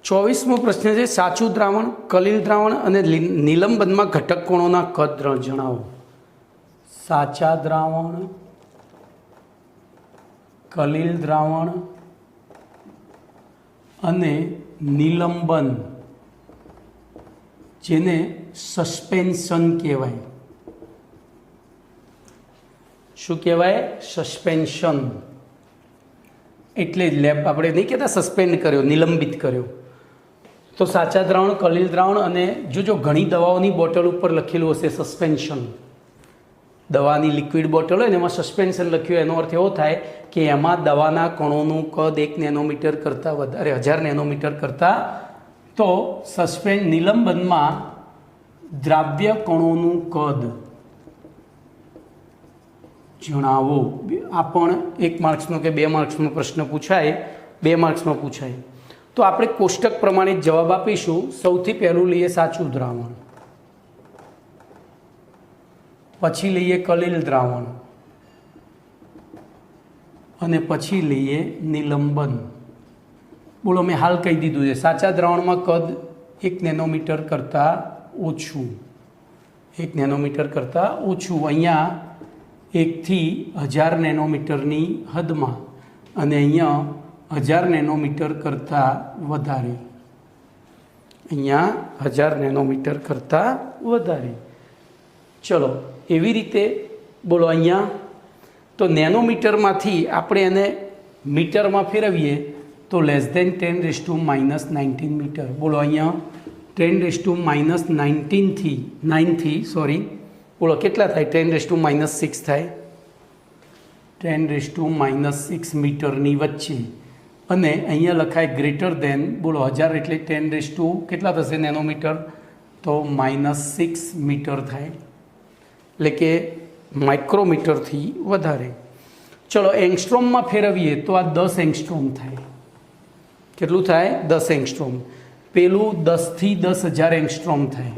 ચોવીસમો પ્રશ્ન છે સાચું દ્રાવણ, કલીલ દ્રાવણ અને નિલંબનમાં ઘટક કણોના કદ જણાવો. સાચા દ્રાવણ, કલીલ દ્રાવણ અને નિલંબન, જેને સસ્પેન્શન કહેવાય. શું કહેવાય? સસ્પેન્શન. એટલે લેબ આપણે નહીં કહેતા સસ્પેન્ડ કર્યો, નિલંબિત કર્યો. તો સાચા દ્રાવણ, કલીલ દ્રાવણ અને જો ઘણી દવાઓની બોટલ ઉપર લખેલું હશે સસ્પેન્શન, દવાની લિક્વિડ બોટલ હોય ને એમાં સસ્પેન્શન લખ્યું, એનો અર્થ એવો થાય કે એમાં દવાના કણોનું કદ 1 નેનોમીટર કરતાં વધારે, 1000 નેનોમીટર કરતાં. તો નિલંબનમાં દ્રાવ્ય કણોનું કદ જણાવો. આ પણ 1 માર્ક્સનો કે 2 માર્ક્સનો પ્રશ્ન પૂછાય, 2 માર્ક્સમાં પૂછાય. તો આપણે કોષ્ટક પ્રમાણે જવાબ આપીશું. સૌથી પહેલું લઈએ સાચું દ્રાવણ, પછી લઈએ કલીલ દ્રાવણ અને પછી લઈએ નિલંબન. બોલો મેં હાલ કહી દીધું છે સાચા દ્રાવણમાં કદ 1 નેનોમીટર કરતાં ઓછું, 1 નેનોમીટર કરતાં ઓછું. અહીંયા 1 થી 1000 નેનોમીટરની હદમાં અને અહીંયા 1000 નેનોમીટર કરતાં વધારે. અહીંયા 1000 નેનોમીટર કરતાં વધારે. ચલો એવી રીતે બોલો અહીંયા તો નેનોમીટરમાંથી આપણે એને મીટરમાં ફેરવીએ તો <10⁻⁻19 મીટર. બોલો અહીંયા 10⁻⁻9 બોલો કેટલા થાય? 10⁻6 થાય. 10⁻6 મીટરની વચ્ચે. અને અહીંયા લખાય ગ્રેટર દેન, બોલો 1000 એટલે 10 કેટલા થશે નેનોમીટર? તો -6 મીટર થાય, એટલે કે માઇક્રોમીટરથી વધારે. ચલો એંગસ્ટ્રોમમાં ફેરવીએ તો આ 10 એંગસ્ટ્રોમ થાય. કેટલું થાય? 10 એંગસ્ટ્રોમ. પેલું 10 થી 10,000 એંગસ્ટ્રોમ થાય.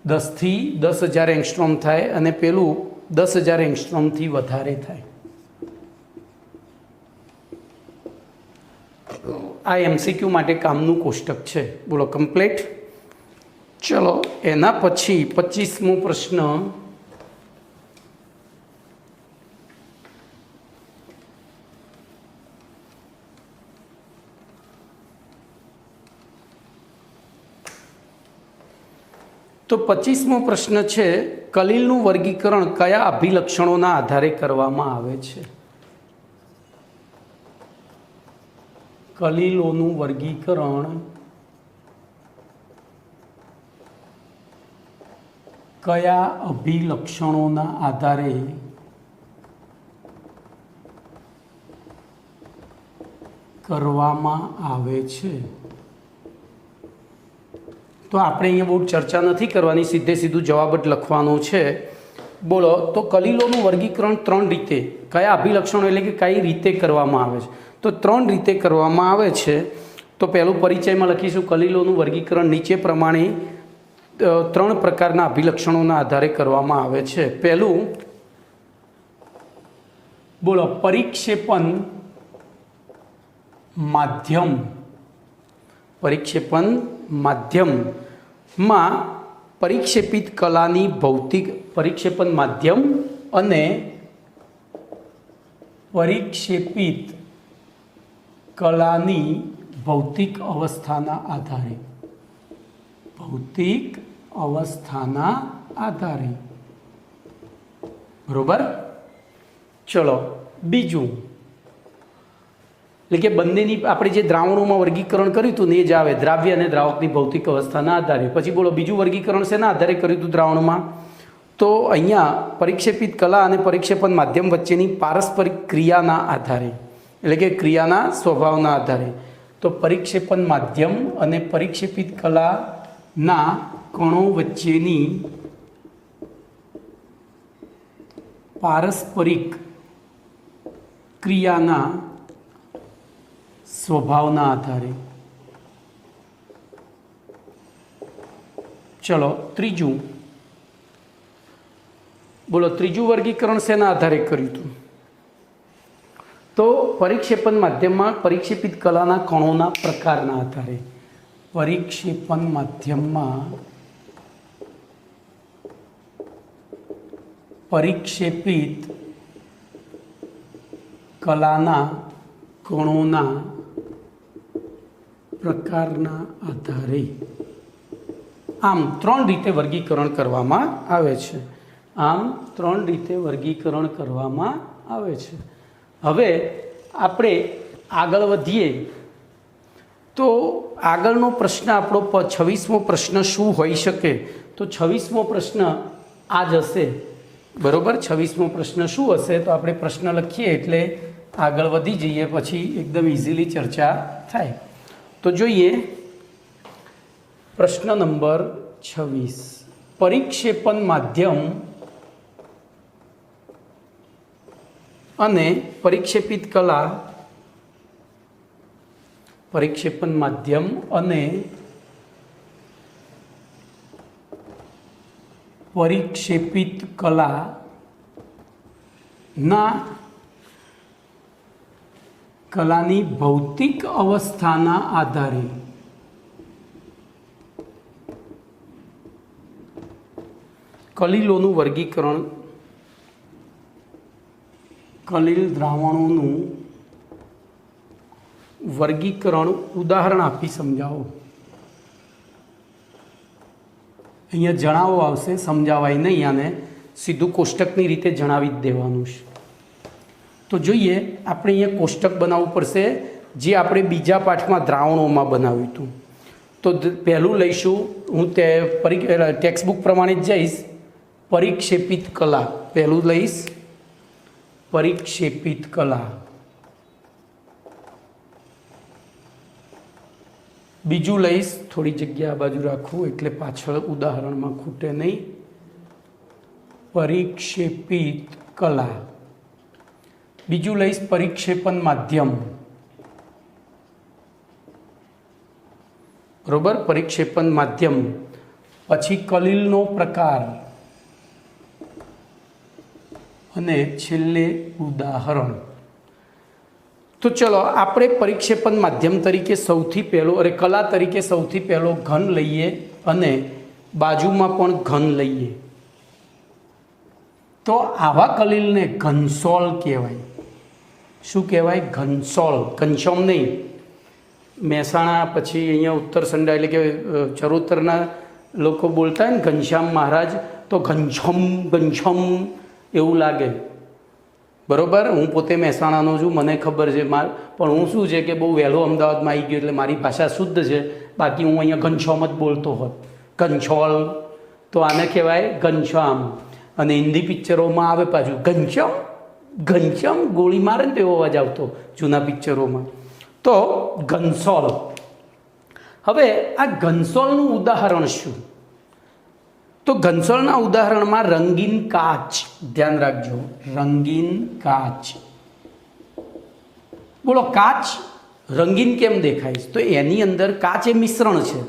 10 થી 10,000 એંગસ્ટ્રોમ થાય અને પેલું 10,000 એંગસ્ટ્રોમથી વધારે થાય. આ MCQ માટે કામનું કોષ્ટક છે. બોલો કમ્પ્લીટ? ચલો એના પછી 25મો પ્રશ્ન. તો 25મો પ્રશ્ન છે કલીલનું વર્ગીકરણ કયા અભિલક્ષણોના આધારે કરવામાં આવે છે? કલીલોનું વર્ગીકરણ કયા અભિલક્ષણોના આધારે કરવામાં આવે છે? તો આપણે અહીંયા બહુ ચર્ચા નથી કરવાની, સીધે સીધું જવાબ જ લખવાનો છે. બોલો, તો કલીલોનું વર્ગીકરણ 3 રીતે, કયા અભિલક્ષણો એટલે કે કઈ રીતે કરવામાં આવે છે? તો 3 રીતે કરવામાં આવે છે. તો પહેલું પરિચયમાં લખીશું, કલીલોનું વર્ગીકરણ નીચે પ્રમાણે 3 પ્રકારના અભિલક્ષણોના આધારે કરવામાં આવે છે. પહેલું, બોલો, પરિક્ષેપણ માધ્યમ. પરિક્ષેપણ માધ્યમમાં પરિક્ષેપિત કલાની ભૌતિક, પરિક્ષેપણ માધ્યમ અને પરિક્ષેપિત કલાની ભૌતિક અવસ્થાના આધારે, ભૌતિક અવસ્થાના આધારે, બરોબર. ચલો, બીજું એટલે કે બંનેની આપણે જે દ્રાવણોમાં વર્ગીકરણ કર્યું હતું ને એ જ આવે, દ્રાવ્ય અને દ્રાવકની ભૌતિક અવસ્થાના આધારે. પછી બોલો, બીજું વર્ગીકરણ શેના આધારે કર્યું હતું દ્રાવણમાં? તો અહીંયા પરિક્ષેપિત કલા અને પરિક્ષેપણ માધ્યમ વચ્ચેની પારસ્પરિક ક્રિયાના આધારે, એટલે કે ક્રિયાના સ્વભાવના આધારે. તો પરિક્ષેપણ માધ્યમ અને પરિક્ષેપિત કલાના કણો વચ્ચેની પારસ્પરિક ક્રિયાના સ્વભાવના આધારે. ચલો, ત્રીજું, બોલો, ત્રીજું વર્ગીકરણ શેના આધારે કર્યું હતું? તો પરિક્ષેપણ માધ્યમમાં પરિક્ષેપિત કલાના કણોના પ્રકારના આધારે. પરિક્ષેપણ માધ્યમમાં પરિક્ષેપિત કલાના કણોના પ્રકારના આધારે. આમ 3 રીતે વર્ગીકરણ કરવામાં આવે છે. આમ 3 રીતે વર્ગીકરણ કરવામાં આવે છે. હવે આપણે આગળ વધીએ તો આગળનો પ્રશ્ન આપણો 26મો પ્રશ્ન શું હોઈ શકે? તો 26મો પ્રશ્ન આ જ હશે, બરોબર. 26મો પ્રશ્ન શું હશે? તો આપણે પ્રશ્ન લખીએ એટલે આગળ વધી જઈએ, પછી એકદમ ઇઝીલી ચર્ચા થાય. તો જોઈએ પ્રશ્ન નંબર 26. પરિક્ષેપણ માધ્યમ અને પરિક્ષેપિત કલા, પરિક્ષેપણ માધ્યમ અને પરિક્ષેપિત કલાની ભૌતિક અવસ્થાના આધારે કલીલોનું વર્ગીકરણ, કલીલ દ્રાવણોનું વર્ગીકરણ ઉદાહરણ આપી સમજાવો. અહીંયા જણાવો આવશે, સમજાવાય નહીં, આને સીધું કોષ્ટકની રીતે જણાવી જ દેવાનું છે. તો જોઈએ, આપણે અહીંયા કોષ્ટક બનાવવું પડશે, જે આપણે બીજા પાઠમાં દ્રાવણોમાં બનાવ્યું હતું. તો પહેલું લઈશું, હું ટેક્સ્ટબુક પ્રમાણે જ જઈશ. પરિક્ષેપિત કલા પહેલું લઈશ, પરિક્ષેપિત કલા. બીજું લઈશ, થોડી જગ્યા આ બાજુ રાખવું એટલે પાછળ ઉદાહરણમાં ખૂટે નહીં, પરિક્ષેપિત કલા. બીજું લઈશ પરિક્ષેપણ માધ્યમ, બરોબર, પરિક્ષેપણ માધ્યમ. પછી કલીલનો પ્રકાર અને છેલ્લે ઉદાહરણ. તો ચલો, આપણે પરિક્ષેપણ માધ્યમ તરીકે સૌથી પહેલો, અરે કલા તરીકે સૌથી પહેલો ઘન લઈએ અને બાજુમાં પણ ઘન લઈએ. તો આવા કલીલને ઘનસોલ કહેવાય. શું કહેવાય? ઘનસોલ. ઘનશ્યામ નહીં, મહેસાણા પછી અહીંયા ઉત્તર સંડા એટલે કે ચરોતરના લોકો બોલતા હોય ને ઘનશ્યામ મહારાજ, તો ઘનશ્યામ ઘનશ્યામ એવું લાગે, બરોબર. હું પોતે મહેસાણાનો છું, મને ખબર છે, પણ હું શું છે કે બહુ વહેલો અમદાવાદમાં આવી ગયો એટલે મારી ભાષા શુદ્ધ છે, બાકી હું અહીંયા ઘનશ્યામ જ બોલતો હોત. ઘનછોલ તો આને કહેવાય ઘનશ્યામ. અને હિન્દી પિક્ચરોમાં આવે પાછું ઘનશ્યામ ઘનશ્યામ, ગોળી મારે ને તો એવો અવાજ આવતો જૂના પિક્ચરોમાં. તો ઘનસોલ. હવે આ ઘનસોલનું ઉદાહરણ શું? તો ઘનસોલના ઉદાહરણમાં રંગીન કાચ. ધ્યાન રાખજો, રંગીન કાચ. બોલો, કાચ રંગીન કેમ દેખાય? તો એની અંદર કાચ એ મિશ્રણ છે.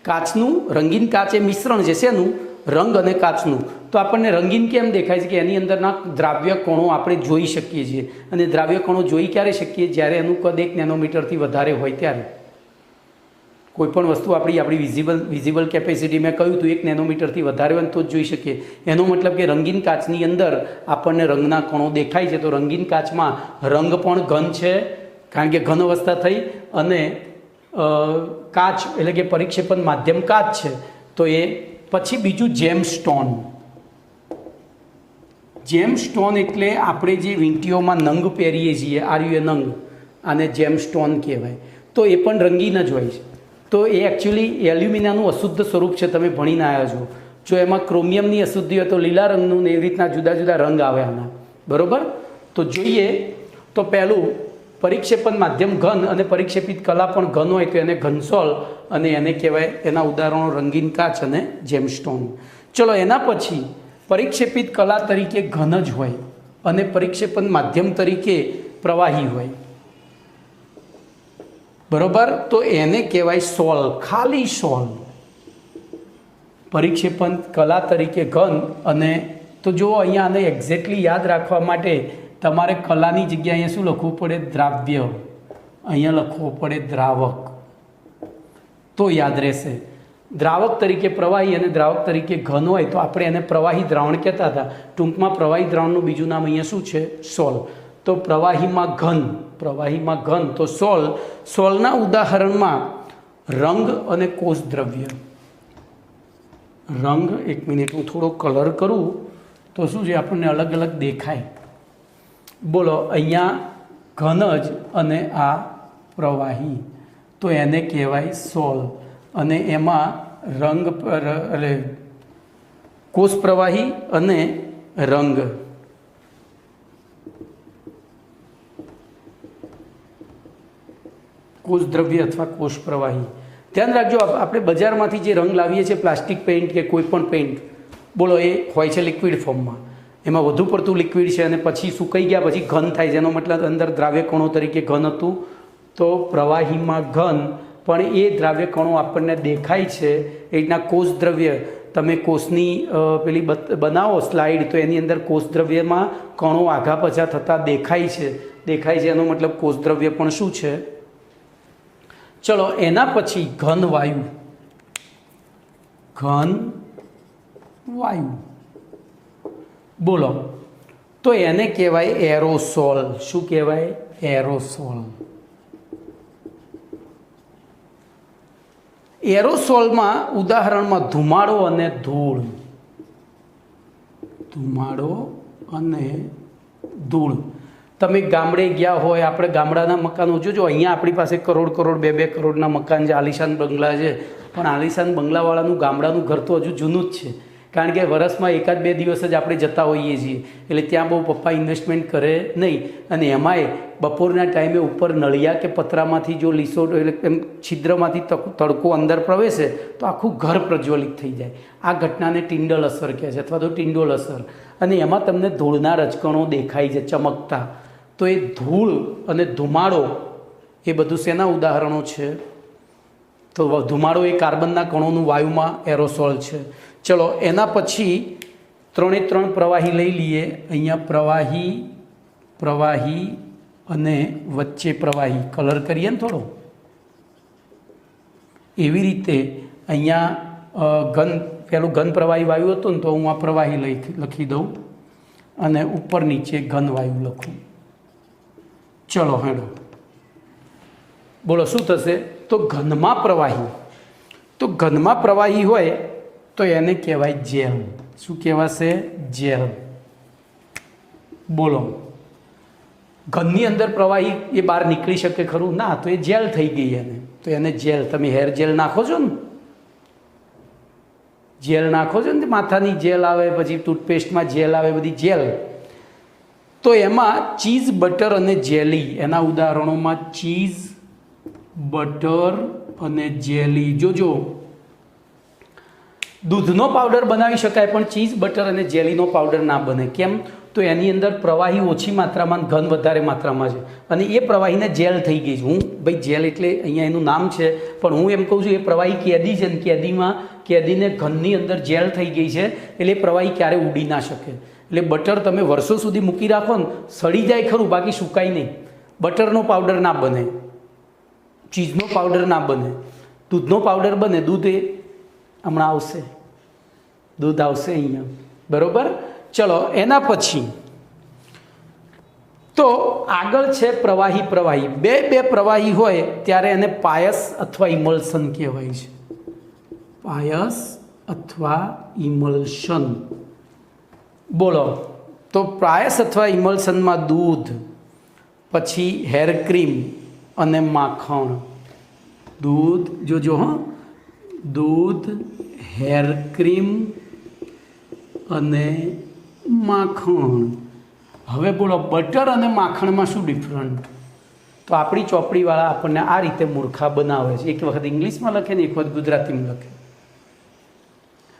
કાચનું, રંગીન કાચ એ મિશ્રણ છે. શેનું? રંગ અને કાચનું. તો આપણને રંગીન કેમ દેખાય છે? કે એની અંદરના દ્રાવ્ય કણો આપણે જોઈ શકીએ છીએ. અને દ્રાવ્ય કણો જોઈ ક્યારે શકીએ? જ્યારે એનું કદ 1 નેનોમીટરથી વધારે હોય ત્યારે. કોઈ પણ વસ્તુ આપણી વિઝિબલ કેપેસિટી મેં કહ્યું હતું 1 નેનોમીટરથી વધારે હોય તો જ જોઈ શકીએ. એનો મતલબ કે રંગીન કાચની અંદર આપણને રંગના કણો દેખાય છે. તો રંગીન કાચમાં રંગ પણ ઘન છે, કારણ કે ઘન અવસ્થા થઈ, અને કાચ એટલે કે પરિક્ષેપણ માધ્યમ કાચ છે. તો એ પછી બીજું જેમસ્ટોન. જેમસ્ટોન એટલે આપણે જે વીંટીઓમાં નંગ પહેરીએ છીએ, આર્યુ નંગ, આને જેમસ્ટોન કહેવાય. તો એ પણ રંગીન જ હોય છે. તો એ એકચ્યુઅલી એલ્યુમિનિયમનું અશુદ્ધ સ્વરૂપ છે. તમે ભણીને આવ્યા છો. જો એમાં ક્રોમિયમની અશુદ્ધિ હોય તો લીલા રંગનું ને એવી રીતના જુદા જુદા રંગ આવે આના, બરાબર? તો જોઈએ તો પહેલું પરિક્ષેપણ માધ્યમ ઘન અને પરિક્ષેપિત કલા પણ ઘન હોય તો એને ઘનસોલ અને એને કહેવાય. એના ઉદાહરણો રંગીન કાચ અને જેમસ્ટોન. ચલો, એના પછી પરિક્ષેપિત કલા તરીકે ઘન જ હોય અને પરિક્ષેપણ માધ્યમ તરીકે પ્રવાહી હોય, બરોબર? તો એને કહેવાય સોલ, ખાલી સોલ. પરિક્ષેપણ કલા તરીકે ઘન. અને તો જો અહીંયા આને એક્ઝેક્ટલી યાદ રાખવા માટે તમારે કલાની જગ્યાએ અહીંયા શું લખવું પડે? દ્રાવ્ય. અહીંયા લખવું પડે દ્રાવક, તો યાદ રહેશે. દ્રાવક તરીકે પ્રવાહી અને દ્રાવક તરીકે ઘન હોય તો આપણે એને પ્રવાહી દ્રાવણ કહેતા હતા. ટૂંકમાં પ્રવાહી દ્રાવણનું બીજું નામ અહીંયા શું છે? સોલ. તો પ્રવાહીમાં ઘન તો સોલ. સોલના ઉદાહરણમાં રંગ અને કોષ દ્રવ્ય. રંગ, એક મિનિટ હું થોડો કલર કરું તો શું છે આપણને અલગ અલગ દેખાય. બોલો, અહીંયા ઘન જ અને આ પ્રવાહી, તો એને કહેવાય સોલ. અને એમાં રંગ એટલે કોષ પ્રવાહી અને રંગ. કોષ દ્રવ્ય અથવા કોષ પ્રવાહી. ધ્યાન રાખજો, આપણે બજારમાંથી જે રંગ લાવીએ છીએ, પ્લાસ્ટિક પેઇન્ટ કે કોઈ પણ પેઇન્ટ, બોલો, એ હોય છે લિક્વિડ ફોર્મમાં. એમાં વધુ પડતું લિક્વિડ છે અને પછી સુકાઈ ગયા પછી ઘન થાય છે. એનો મતલબ અંદર દ્રાવ્ય કણો તરીકે ઘન હતું. તો પ્રવાહીમાં ઘન, પણ એ દ્રાવ્ય કણો આપણને દેખાય છે. એ રીતના કોષ દ્રવ્ય, તમે કોષની પેલી બનાવો સ્લાઇડ, તો એની અંદર કોષ દ્રવ્યમાં કણો આઘા પાછા થતા દેખાય છે. એનો મતલબ કોષ દ્રવ્ય પણ શું છે? ચલો, એના પછી ઘન વાયુ. બોલો, તો એને કહેવાય એરોસોલ. શું કહેવાય? એરોસોલ. એરોસોલમાં ઉદાહરણમાં ધુમાડો અને ધૂળ. તમે ગામડે ગયા હોય, આપણે ગામડાના મકાનો જોજો. અહીંયા આપણી પાસે કરોડ 2 કરોડના મકાન છે, આલિશાન બંગલા છે. પણ આલિશાન બંગલાવાળાનું ગામડાનું ઘર તો હજુ જૂનું જ છે, કારણ કે વર્ષમાં 1-2 દિવસ જ આપણે જતા હોઈએ છીએ. એટલે ત્યાં બહુ પપ્પા ઇન્વેસ્ટમેન્ટ કરે નહીં. અને એમાંય બપોરના ટાઈમે ઉપર નળિયા કે પતરામાંથી જો લીસો એટલે એમ છિદ્રમાંથી તડકો અંદર પ્રવેશે તો આખું ઘર પ્રજ્વલિત થઈ જાય. આ ઘટનાને ટિંડલ અસર કહે છે, અથવા તો ટિંડોલ અસર. અને એમાં તમને ધૂળના રજકણો દેખાય છે ચમકતા. તો એ ધૂળ અને ધુમાડો એ બધું શેના ઉદાહરણો છે? તો ધુમાડો એ કાર્બનના કણોનું વાયુમાં એરોસોલ છે. ચલો, એના પછી 3 પ્રવાહી લઈ લઈએ. અહીંયા પ્રવાહી અને વચ્ચે પ્રવાહી. કલર કરીએ ને થોડો. એવી રીતે અહીંયા પેલું ઘન પ્રવાહી વાયુ હતું ને, તો હું આ પ્રવાહી લખી દઉં અને ઉપર નીચે ઘન વાયુ લખું. ચલો, હેડો, બોલો શું થશે? તો ઘનમાં પ્રવાહી હોય તો એને કહેવાય જેલ. શું કહેવાશે? જેલ. બોલો, ઘરની અંદર પ્રવાહી એ બહાર નીકળી શકે ખરું? ના, તો એ જેલ થઈ ગઈ એને. તો એને જેલ. તમે હેર જેલ નાખો છો ને, જેલ નાખો છો ને, માથાની જેલ આવે, પછી ટૂથપેસ્ટમાં જેલ આવે, બધી જેલ. તો એમાં ચીઝ, બટર અને જેલી, એના ઉદાહરણોમાં ચીઝ, બટર અને જેલી. જોજો, દૂધનો પાવડર બનાવી શકાય પણ ચીઝ, બટર અને જેલીનો પાવડર ના બને. કેમ? તો એની અંદર પ્રવાહી ઓછી માત્રામાં, ઘન વધારે માત્રામાં છે, અને એ પ્રવાહીને જેલ થઈ ગઈ છે. હું ભાઈ જેલ એટલે અહીંયા એનું નામ છે, પણ હું એમ કહું છું એ પ્રવાહી કેદી છે, ને કેદીને ઘનની અંદર જેલ થઈ ગઈ છે, એટલે એ પ્રવાહી ક્યારે ઉડી ના શકે. એટલે બટર તમે વર્ષો સુધી મૂકી રાખો ને, સડી જાય ખરું, બાકી સુકાય નહીં. બટરનો પાવડર ના બને, ચીઝનો પાવડર ના બને, દૂધનો પાવડર બને. દૂધ એ હમણાં આવશે, દૂધ આવશે અહીંયા, બરાબર. ચલો, એના પછી તો આગળ છે પ્રવાહી. બે પ્રવાહી હોય ત્યારે એને પાયસ અથવા ઇમલ્શન કહેવાય છે. પાયસ અથવા ઇમલ્શન. બોલો, તો પાયસ અથવા ઇમલ્શનમાં દૂધ, પછી હેર ક્રીમ અને માખણ. દૂધ, જોજો હા, દૂધ, હેર ક્રીમ અને માખણ. હવે બોલો, બટર અને માખણમાં શું ડિફરન્ટ? તો આપણી ચોપડીવાળા આપણને આ રીતે મૂર્ખા બનાવે છે. એક વખત ઇંગ્લિશમાં લખે ને એક વખત ગુજરાતીમાં લખે.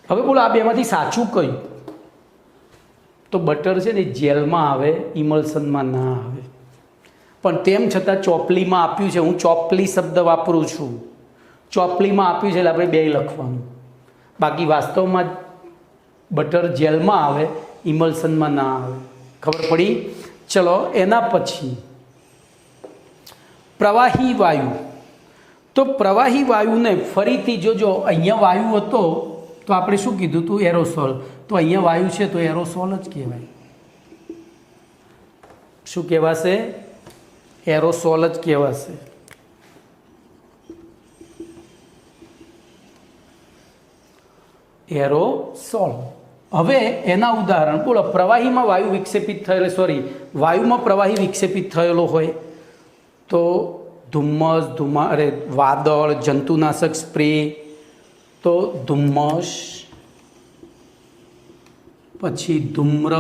હવે બોલો, આ બેમાંથી સાચું કયું? તો બટર છે ને જેલમાં આવે, ઇમલ્શનમાં ના આવે. પણ તેમ છતાં ચોપલીમાં આપ્યું છે, હું ચોપલી શબ્દ વાપરું છું, ચોપલીમાં આપ્યું છે એટલે આપણે બે લખવાનું. બાકી વાસ્તવમાં બટર જેલમાં આવે, ઇમલ્શનમાં ના આવે. ખબર પડી? ચલો, એના પછી પ્રવાહી વાયુ. તો પ્રવાહી વાયુને ફરીથી જોજો, અહીંયા વાયુ હતો તો આપણે શું કીધું હતું? એરોસોલ. તો અહીંયા વાયુ છે તો એરોસોલ જ કહેવાય. શું કહેવાશે? એરોસોલ જ કહેવાશે. એરોસોલ. હવે એના ઉદાહરણ બોલો. પ્રવાહીમાં વાયુ વિક્ષેપિત થયેલો, વાયુમાં પ્રવાહી વિક્ષેપિત થયેલો હોય તો ધુમ્મસ, વાદળ, જંતુનાશક સ્પ્રે. તો ધુમ્મસ, પછી ધૂમ્ર,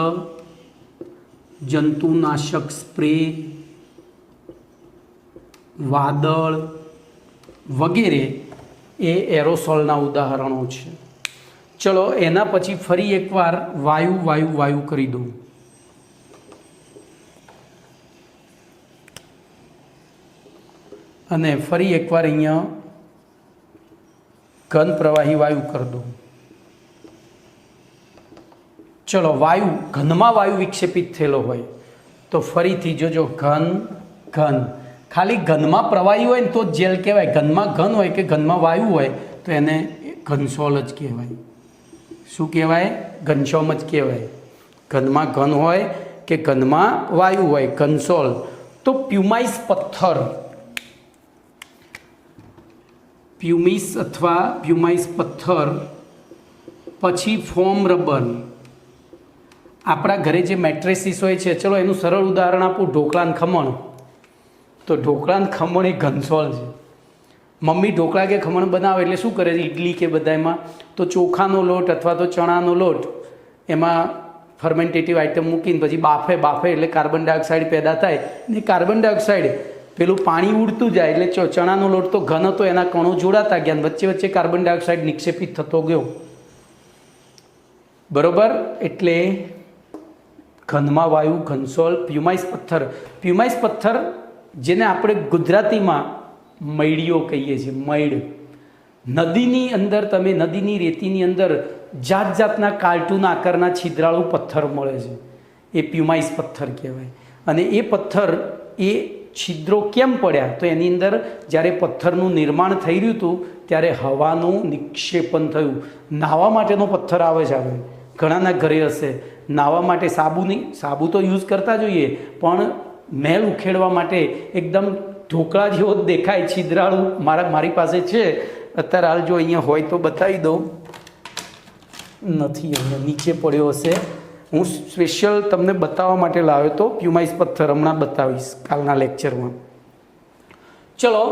જંતુનાશક સ્પ્રે, વાદળ વગેરે એ એરોસોલના ઉદાહરણો છે. ચલો, એના પછી ફરી એકવાર વાયુ કરી દઉં. અને ફરી એકવાર અહીંયા ઘન પ્રવાહી વાયુ કરી દઉં. ચલો, ઘનમાં વાયુ વિક્ષેપિત થયેલો હોય તો ફરીથી જોજો, ઘન. ખાલી ઘનમાં પ્રવાહી હોય ને તો જેલ કહેવાય. ઘનમાં ઘન હોય કે ઘનમાં વાયુ હોય તો એને ઘનસોલ જ કહેવાય. શું કહેવાય? ઘનશ્યામ જ કહેવાય. ઘનમાં ઘન હોય કે ઘનમાં વાયુ હોય, ઘનસોલ. તો પ્યુમાઇસ પથ્થર, પ્યુમાઇસ પથ્થર, પછી ફોમ રબર. આપણા ઘરે જે મેટ્રેસીસ હોય છે, ચલો એનું સરળ ઉદાહરણ આપું, ઢોકળા ને ખમણ. તો ઢોકળા ને ખમણ એ ઘનસોલ છે. મમ્મી ઢોકળા કે ખમણ બનાવે એટલે શું કરે છે? ઇડલી કે બધામાં તો ચોખાનો લોટ અથવા તો ચણાનો લોટ, એમાં ફર્મેન્ટેટિવ આઇટમ મૂકીને પછી બાફે એટલે કાર્બન ડાયોક્સાઇડ પેદા થાય. ને કાર્બન ડાયોક્સાઇડ પેલું પાણી ઉડતું જાય એટલે ચણાનો લોટ તો ઘન હતો, એના કણો જોડાતા ગયા, વચ્ચે કાર્બન ડાયોક્સાઇડ નિક્ષેપિત થતો ગયો. બરોબર? એટલે ઘનમાં વાયુ, ઘનસોલ. પ્યુમાઇસ પથ્થર જેને આપણે ગુજરાતીમાં મૈડીઓ કહીએ છીએ. મૈડ. નદીની અંદર, તમે નદીની રેતીની અંદર જાતના કાર્ટૂન આકારના છિદ્રાળુ પથ્થર મળે છે, એ પ્યુમાઇસ પથ્થર કહેવાય. અને એ પથ્થર, એ છિદ્રો કેમ પડ્યા? તો એની અંદર જ્યારે પથ્થરનું નિર્માણ થઈ રહ્યું હતું ત્યારે હવાનું નિક્ષેપણ થયું. નાહવા માટેનો પથ્થર આવે છે, આપણે ઘણાના ઘરે હશે. નાહવા માટે સાબુ તો યુઝ કરતા જોઈએ, પણ મેલ ઉખેડવા માટે એકદમ ઢોકળા જેવો દેખાય, છિદ્રાળું. મારી પાસે છે અત્યારે, હાલ જો અહીંયા હોય તો બતાવી દઉં. નથી, અહીંયા નીચે પડ્યો હશે. હું સ્પેશિયલ તમને બતાવવા માટે લાવ્યો તો પ્યુમાઇસ પથ્થર, હમણાં બતાવીશ કાલના લેક્ચરમાં. ચલો,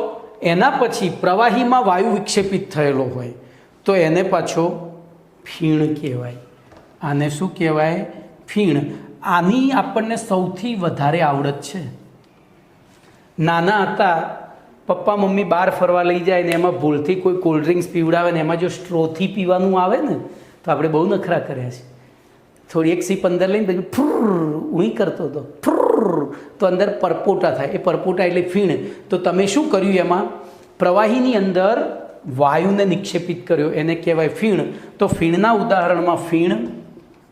એના પછી પ્રવાહીમાં વાયુ વિક્ષેપિત થયેલો હોય તો એને પાછો ફીણ કહેવાય. આને શું કહેવાય? ફીણ. આની આપણને સૌથી વધારે આવડત છે. નાના હતા પપ્પા મમ્મી બહાર ફરવા લઈ જાય ને એમાં ભૂલથી કોઈ કોલ્ડ ડ્રિંક્સ પીવડાવે ને એમાં જો સ્ટ્રોથી પીવાનું આવે ને તો આપણે બહુ નખરા કર્યા છે. થોડી એક સીપ અંદર લઈને પછી ફ્રુર ઊંઈ કરતો હતો, ફ્રુર તો અંદર પરપોટા થાય. એ પરપોટા એટલે ફીણ. તો તમે શું કર્યું? એમાં પ્રવાહીની અંદર વાયુને નિક્ષેપિત કર્યો, એને કહેવાય ફીણ. તો ફીણના ઉદાહરણમાં ફીણ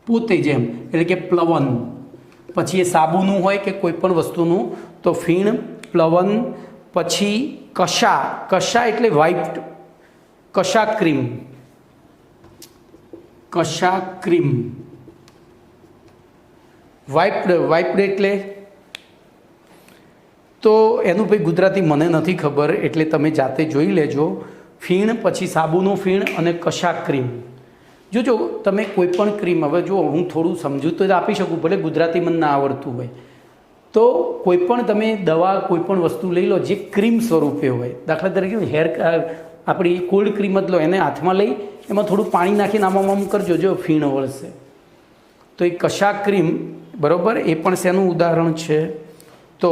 પોતે જેમ એટલે કે પ્લવન, પછી એ સાબુનું હોય કે કોઈ પણ વસ્તુનું, તો ફીણ, પ્લવન, પછી કશા. કશા એટલે વ્હાઇટ, કશા ક્રીમ, કશા ક્રીમ. વાઇપ્ડ એટલે તો એનું ભાઈ ગુજરાતી મને નથી ખબર, એટલે તમે જાતે જોઈ લેજો. ફીણ, પછી સાબુનું ફીણ અને કશા ક્રીમ. જોજો તમે કોઈ પણ ક્રીમ, હવે જો હું થોડું સમજું તો આપી શકું, ભલે ગુજરાતી મને ના આવડતું હોય, તો કોઈ પણ તમે દવા કોઈ પણ વસ્તુ લઈ લો જે ક્રીમ સ્વરૂપે હોય. દાખલા તરીકે હેર આપણી કોલ્ડ ક્રીમ જ લો, એને હાથમાં લઈ એમાં થોડું પાણી નાખીને આમ કરજો, જો ફીણ વળશે. તો એ કશા ક્રીમ, બરાબર, એ પણ શેનું ઉદાહરણ છે? તો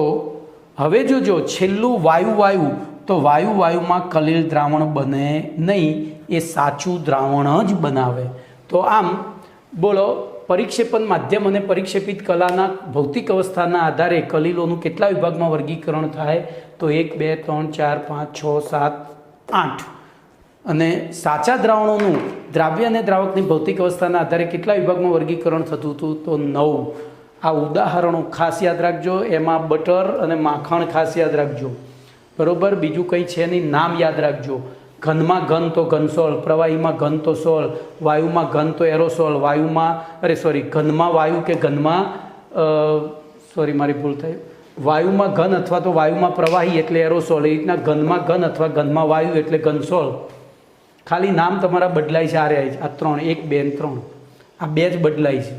હવે જોજો છેલ્લું વાયુ. તો વાયુમાં કલીલ દ્રાવણ બને નહીં, એ સાચું દ્રાવણ જ બનાવે. તો આમ બોલો, પરિક્ષેપણ માધ્યમ અને પરિક્ષેપિત કલાના ભૌતિક અવસ્થાના આધારે કલીલોનું કેટલા વિભાગમાં વર્ગીકરણ થાય? તો 1, 2, 3, 4, 5, 6, 7, 8. અને સાચા દ્રાવણોનું દ્રાવ્ય અને દ્રાવકની ભૌતિક અવસ્થાના આધારે કેટલા વિભાગમાં વર્ગીકરણ થતું હતું? તો 9. આ ઉદાહરણો ખાસ યાદ રાખજો. એમાં બટર અને માખણ ખાસ યાદ રાખજો, બરાબર. બીજું કંઈ છે નહીં, નામ યાદ રાખજો. ઘનમાં ઘન તો ઘનસોલ, પ્રવાહીમાં ઘન તો સોલ, વાયુમાં ઘન તો એરોસોલ, ઘનમાં વાયુ કે ઘનમાં મારી ભૂલ થઈ, વાયુમાં ઘન અથવા તો વાયુમાં પ્રવાહી એટલે એરોસોલ. એ રીતના ઘનમાં ઘન અથવા ઘનમાં વાયુ એટલે ઘનસોલ. ખાલી નામ તમારા બદલાય છે. આ 3, 1, 2, 3, આ 2 જ બદલાય છે.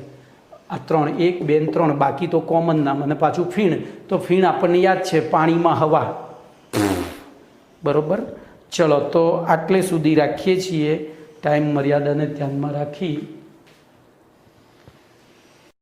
આ 3, 1, 2, 3, બાકી તો કોમન નામ. અને પાછું ફીણ, તો ફીણ આપણને યાદ છે, પાણીમાં હવા, બરાબર. ચલો, તો આટલે સુધી રાખીએ છીએ. ટાઈમ મર્યાદાને ધ્યાનમાં રાખી